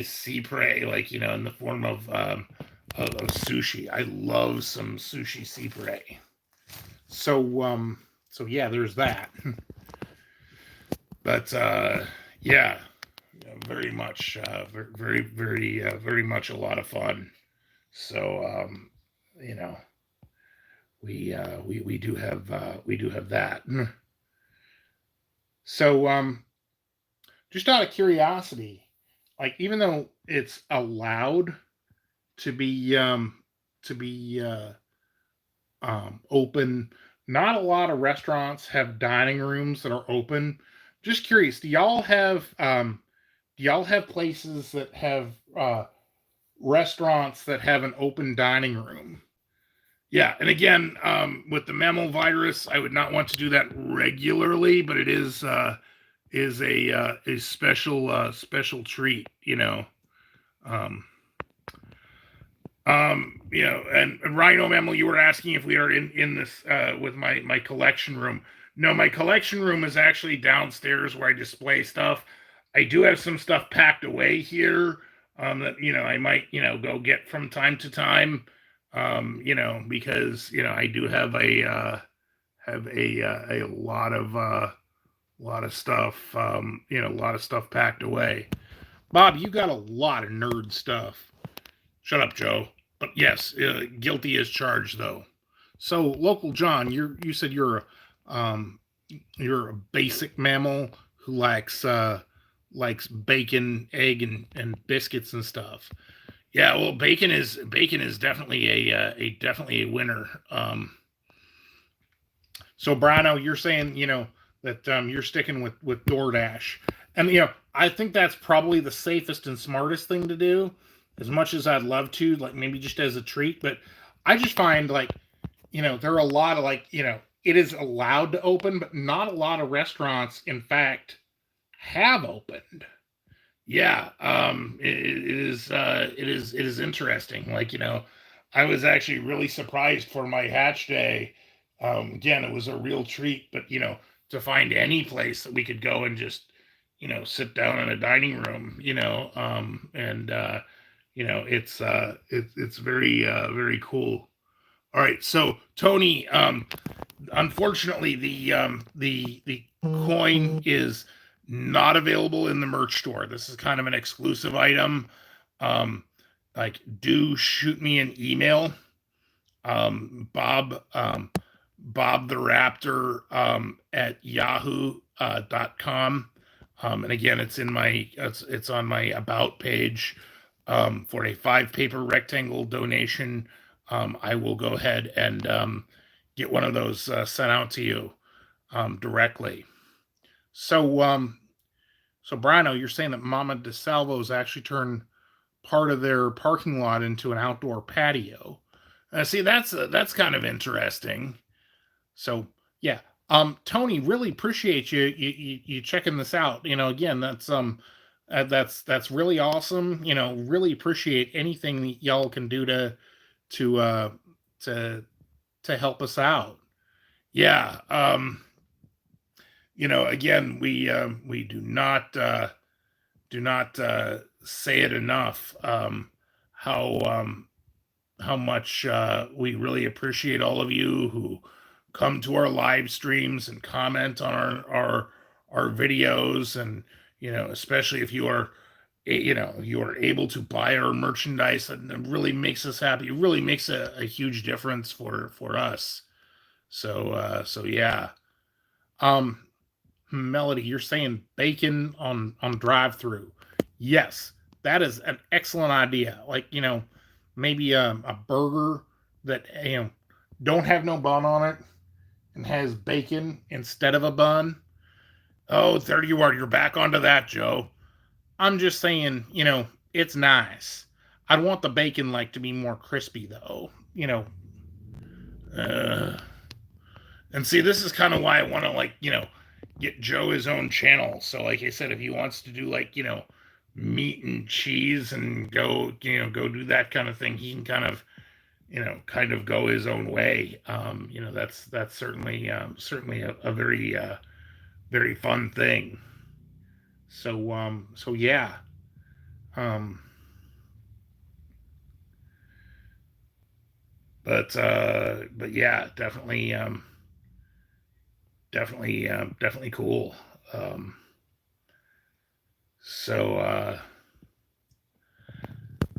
sea prey, like, in the form of sushi. I love some sushi sea prey. So yeah, there's that. But yeah, very much, very much a lot of fun. So we do have that. So just out of curiosity, like, even though it's allowed to be open, not a lot of restaurants have dining rooms that are open. Just curious, do y'all have places that have restaurants that have an open dining room? Yeah, and again, with the mammal virus, I would not want to do that regularly, but it is a special treat, and Rhino Mammal, you were asking if we are in this with my collection room. No, my collection room is actually downstairs where I display stuff. I do have some stuff packed away here, that I might go get from time to time, because I do have a lot of stuff, a lot of stuff packed away. Bob, you got a lot of nerd stuff. Shut up, Joe. But yes, guilty as charged, though. So, Local John, you said you're a basic mammal who likes likes bacon, egg, and biscuits and stuff. Yeah, well, bacon is definitely a winner. So Brano, you're saying that you're sticking with DoorDash, and I think that's probably the safest and smartest thing to do. As much as I'd love to, like maybe just as a treat, but I just find like there are a lot of it is allowed to open, but not a lot of restaurants, in fact, have opened. Yeah, it is interesting. Like I was actually really surprised for my hatch day. Again, it was a real treat, but to find any place that we could go and just sit down in a dining room, and it's very cool. All right, so Tony, unfortunately, the coin is not available in the merch store. This is kind of an exclusive item. Like, do shoot me an email, Bob the Raptor at yahoo.com. And again, it's on my about page. For a 5-paper rectangle donation, I will go ahead and get one of those sent out to you directly. So Brino, you're saying that Mama DeSalvo's actually turned part of their parking lot into an outdoor patio. See, that's kind of interesting. So yeah, Tony, really appreciate you checking this out. Again, that's really awesome. Really appreciate anything that y'all can do to uh, to to help us out. Yeah. Again, we do not say it enough, how much we really appreciate all of you who come to our live streams and comment on our videos, and especially if you are you are able to buy our merchandise. And it really makes us happy. It really makes a huge difference for us. So yeah. um Melody, you're saying bacon on drive-through. Yes, that is an excellent idea. Like, maybe a burger that don't have no bun on it and has bacon instead of a bun. Oh, there you are. You're back onto that, Joe. I'm just saying, it's nice. I'd want the bacon like to be more crispy though. Uh, and see, this is kind of why I want to get Joe his own channel. So like I said, if he wants to do meat and cheese and go do that kind of thing, he can kind of go his own way. That's certainly a very very fun thing. So yeah. Um but yeah, definitely cool. Um so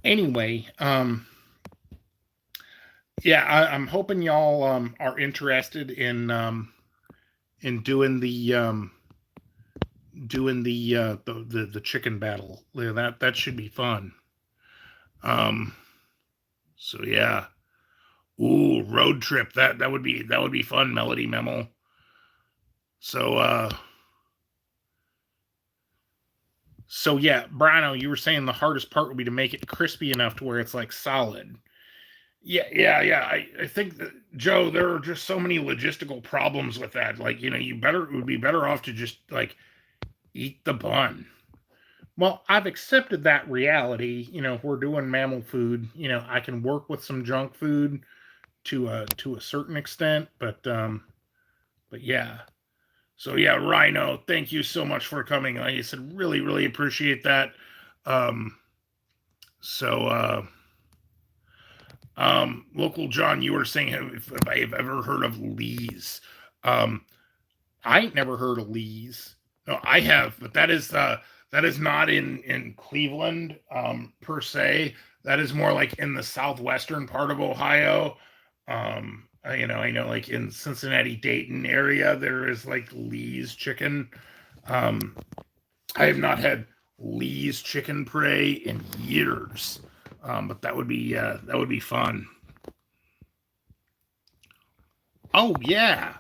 anyway, yeah, I'm hoping y'all are interested in doing the chicken battle. Yeah, that should be fun. Um so yeah. Ooh, road trip. That would be fun, Melody Memo. So so yeah, Brino, you were saying the hardest part would be to make it crispy enough to where it's like solid. Yeah. I think that, Joe, there are just so many logistical problems with that. Like, it would be better off to just eat the bun. Well, I've accepted that reality. If we're doing mammal food, I can work with some junk food to a certain extent, but yeah. So yeah, Rhino, thank you so much for coming. Like I said, really appreciate that. Um, so Local John, you were saying if I have ever heard of Lee's. Um, I ain't never heard of Lee's. No, I have, but that is not in Cleveland per se. That is more like in the southwestern part of Ohio. I know like in Cincinnati, Dayton area, there is like Lee's chicken. Um, I have not had Lee's Chicken Prey in years, but that would be fun. Oh yeah,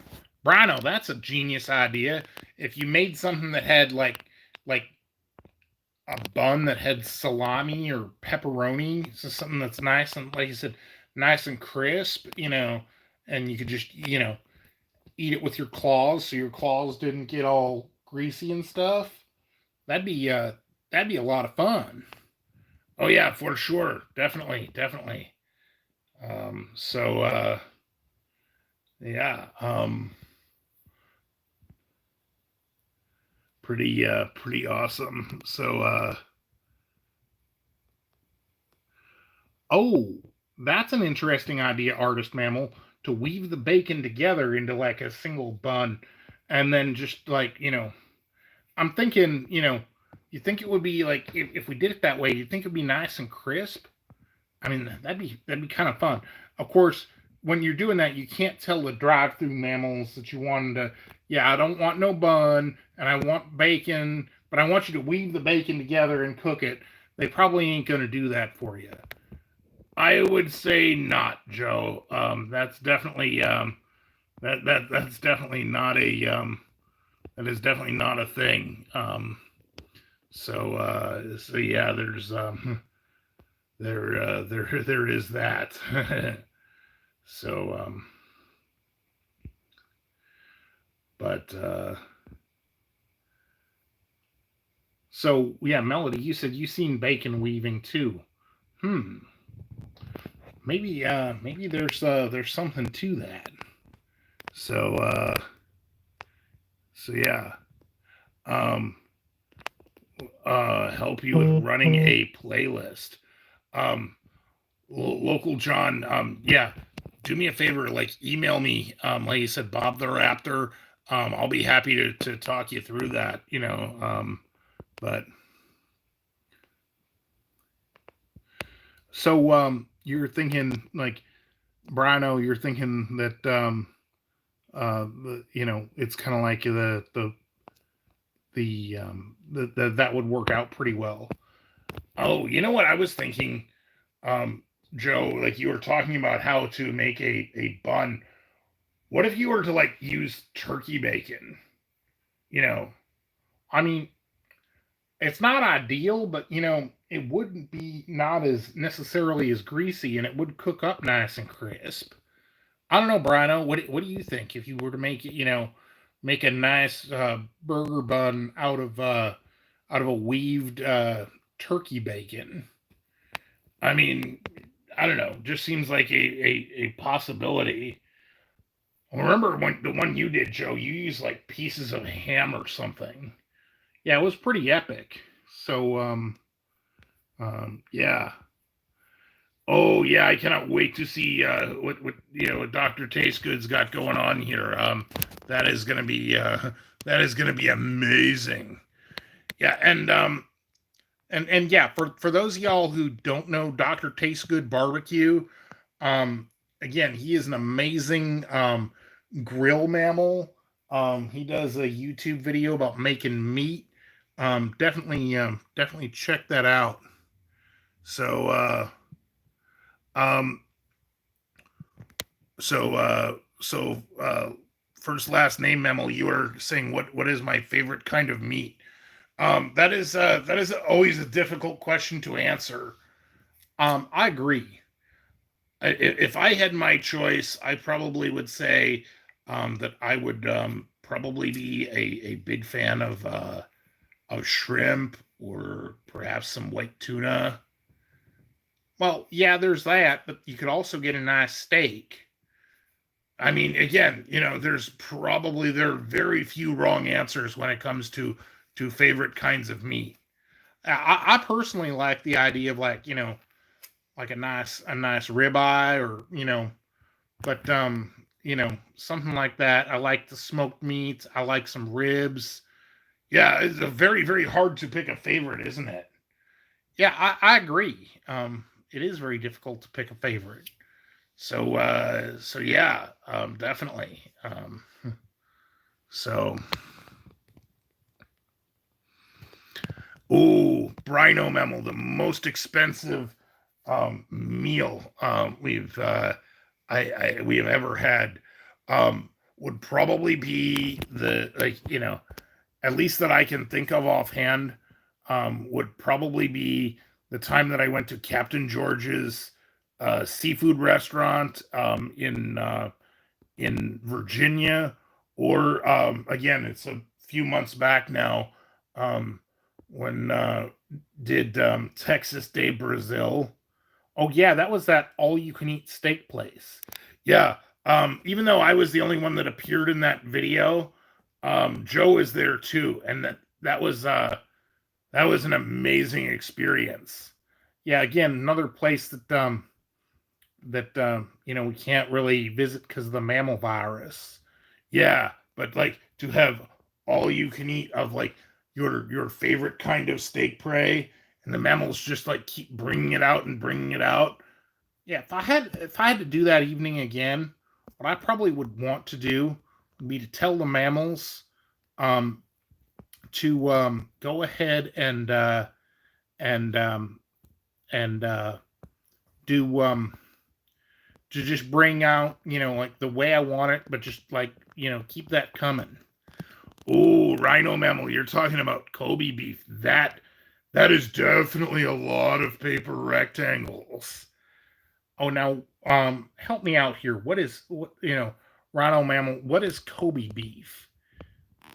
Brino, that's a genius idea. If you made something that had like a bun that had salami or pepperoni, so something that's nice and, like you said, nice and crisp, and you could just eat it with your claws, so your claws didn't get all greasy and stuff. That'd be a lot of fun. Oh yeah, for sure, definitely. So yeah, pretty awesome. So oh, that's an interesting idea, artist mammal, to weave the bacon together into like a single bun, and then just like I'm thinking, you think it would be like if we did it that way, you think it'd be nice and crisp? I mean, that'd be kind of fun. Of course, when you're doing that, you can't tell the drive-through mammals that you wanted to. Yeah, I don't want no bun, and I want bacon, but I want you to weave the bacon together and cook it. They probably ain't gonna do that for you. I would say not, Joe. That's definitely that's definitely not a that is definitely not a thing. So yeah, there's there is that. So but so yeah, Melody, you said you seen bacon weaving too. Hmm. Maybe there's something to that. So so yeah. Um help you with running a playlist. Um Local John, yeah, do me a favor, like email me, like you said, Bob the Raptor. I'll be happy to talk you through that, but so you're thinking like Brino, you're thinking that it's kind of like that would work out pretty well. Oh, you know what I was thinking, um, Joe, like you were talking about how to make a bun. What if you were to like use turkey bacon? You know, I mean, it's not ideal, but it wouldn't be not as necessarily as greasy, and it would cook up nice and crisp. I don't know, Brino. What do you think if you were to make it? Make a nice burger bun out of a weaved turkey bacon. I mean, I don't know. Just seems like a possibility. Remember when the one you did, Joe? You used like pieces of ham or something. Yeah, it was pretty epic. So yeah. Oh yeah, I cannot wait to see what Doctor Taste Good's got going on here. That is gonna be amazing. Yeah, and yeah, for those of y'all who don't know Doctor Taste Good Barbecue, um, again, he is an amazing grill mammal. He does a YouTube video about making meat. Definitely check that out. So um, so first last name mammal, you were saying what is my favorite kind of meat? That is always a difficult question to answer. I agree. If I had my choice, I probably would say that I would probably be a big fan of shrimp or perhaps some white tuna. Well, yeah, there's that, but you could also get a nice steak. I mean, again, there are very few wrong answers when it comes to favorite kinds of meat. I personally like the idea of like a nice ribeye or but something like that. I like the smoked meats. I like some ribs. Yeah, it's a very hard to pick a favorite, isn't it? Yeah, I agree. It is very difficult to pick a favorite. So yeah, definitely. So Ooh, brino mammal, the most expensive meal we have ever had, would probably be at least that I can think of offhand, would probably be the time that I went to Captain George's seafood restaurant in Virginia, or again, it's a few months back now, um, when did Texas Day Brazil. Oh yeah, that was that all-you-can-eat steak place. Yeah, even though I was the only one that appeared in that video, Joe is there too, and that was an amazing experience. Yeah, again, another place that we can't really visit because of the mammal virus. Yeah, but like to have all you can eat of like your favorite kind of steak prey, and the mammals just like keep bringing it out and bringing it out. Yeah, if I had to do that evening again, what I probably would want to do would be to tell the mammals um, to go ahead and and do to just bring out, like the way I want it, but just like, keep that coming. Oh, rhino mammal, you're talking about Kobe beef. That is definitely a lot of paper rectangles. Oh, now help me out here. Rhino mammal, what is Kobe beef?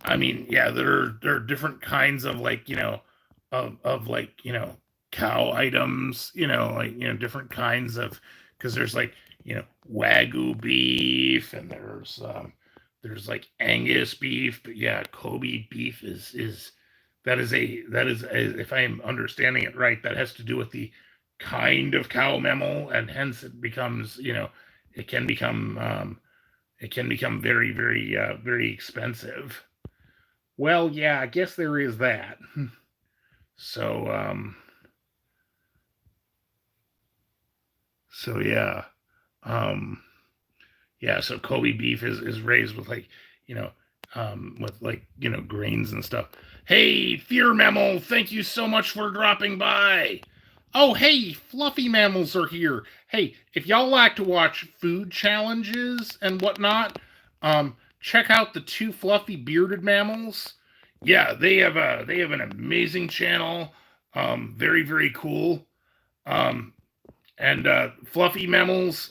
I mean, yeah, there are different kinds of like, of like, cow items, like, different kinds of, because there's like, Wagyu beef, and there's like Angus beef, but yeah, Kobe beef is if I'm understanding it right, that has to do with the kind of cow mammal, and hence it becomes, it can become very, very, very expensive. Well, yeah, I guess there is that. So, so yeah, um, yeah. So Kobe beef is raised with like, with like, grains and stuff. Hey, Fear Mammal, thank you so much for dropping by. Oh, hey, Fluffy Mammals are here. Hey, if y'all like to watch food challenges and whatnot, check out the two fluffy bearded mammals. Yeah, they have an amazing channel. Very, very cool. Um, and Fluffy Mammals,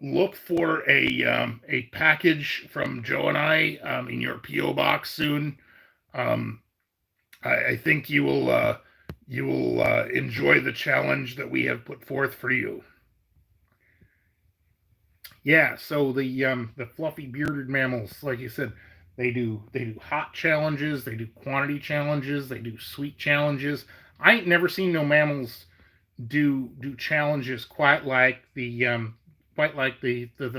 look for a package from Joe and I in your PO box soon. Um, I think you will enjoy the challenge that we have put forth for you. Yeah, so the fluffy bearded mammals, like you said, they do hot challenges, they do quantity challenges, they do sweet challenges. I ain't never seen no mammals do challenges quite like the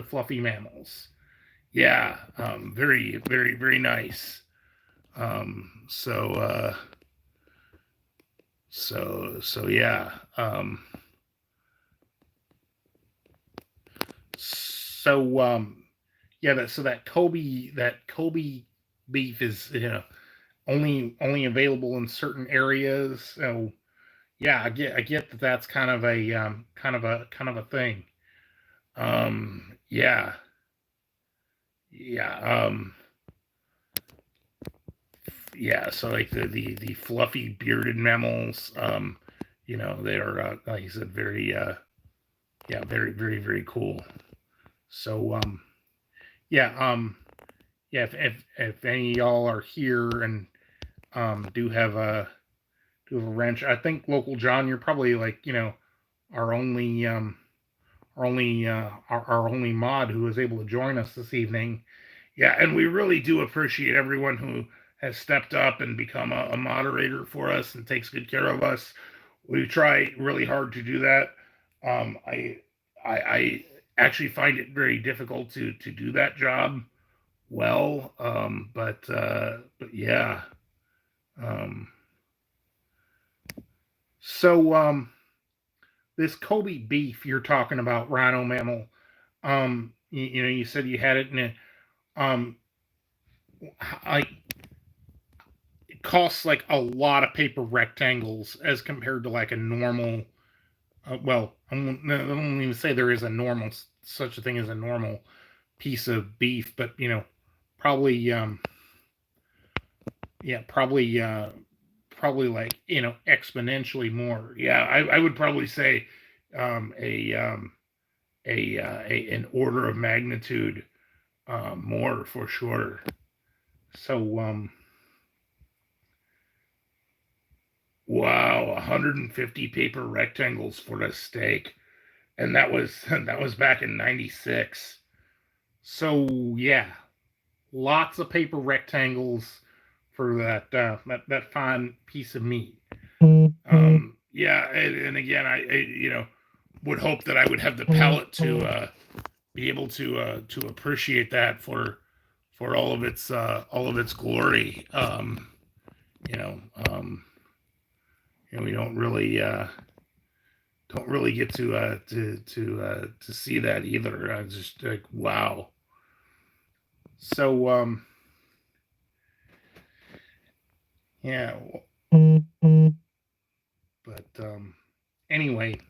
fluffy mammals. Yeah, very, very, very nice. So yeah. So yeah, that Kobe beef is, only available in certain areas. So yeah, I get that that's kind of a kind of a thing. Yeah, yeah, yeah. So like the fluffy bearded mammals, they are like you said, very yeah, very, very, very cool. So yeah, yeah. If any of y'all are here and do have a wrench, I think local John, you're probably like, our only our only mod who was able to join us this evening. Yeah, and we really do appreciate everyone who has stepped up and become a moderator for us and takes good care of us. We try really hard to do that. Um, I, I actually find it very difficult to do that job well. But yeah. Um, so this Kobe beef you're talking about, rhino mammal. You said you had it in a, um, I costs like a lot of paper rectangles as compared to like a normal. Well, I don't even say there is a normal such a thing as a normal piece of beef, but probably probably like exponentially more. Yeah, I would probably say an order of magnitude more for sure. So wow, 150 paper rectangles for the steak, and that was back in '96. So yeah, lots of paper rectangles for that fine piece of meat. Yeah, and again, I would hope that I would have the palate to be able to appreciate that for all of its glory. We don't really get to see that either. I just like wow. So yeah, but anyway,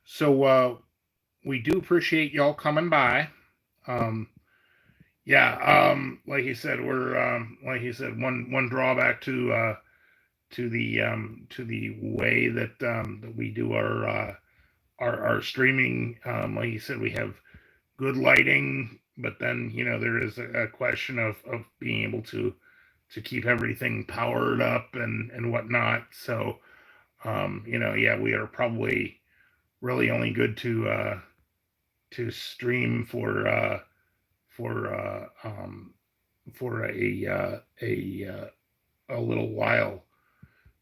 so we do appreciate y'all coming by. Like he said, one drawback to the way that we do our streaming. Like you said, we have good lighting, but then there is a question of being able to keep everything powered up and whatnot. So we are probably really only good to stream for a little while.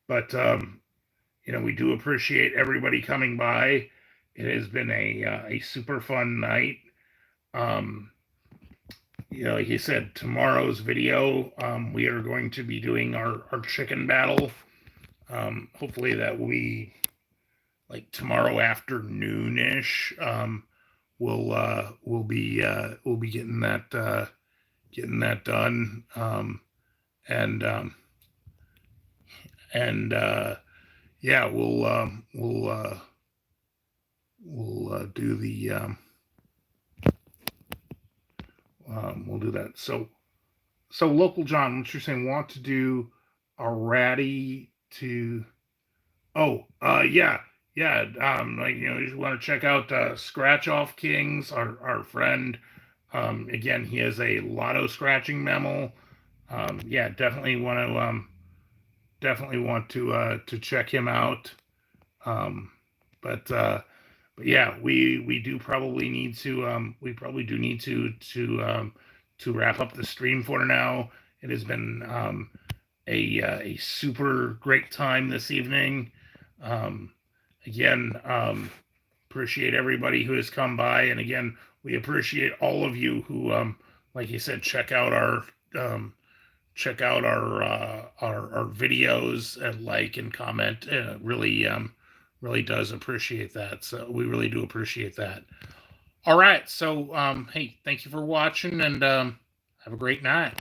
But we do appreciate everybody coming by. It has been a super fun night. Like you said, tomorrow's video, we are going to be doing our chicken battle. Hopefully that will be like tomorrow afternoon-ish. We'll be getting that done. Yeah, we'll do the we'll do that. So Local John, what you're saying? Want to do a ratty to? Oh, yeah. Like you want to check out Scratch Off Kings, our friend. Again, he has a lotto scratching mammal. Yeah, definitely want to check him out. But yeah, we do probably need to to wrap up the stream for now. It has been a super great time this evening. Again, appreciate everybody who has come by, and again, we appreciate all of you who, like you said, check out our videos and like and comment. Really does appreciate that. So we really do appreciate that. All right, so hey, thank you for watching, and have a great night.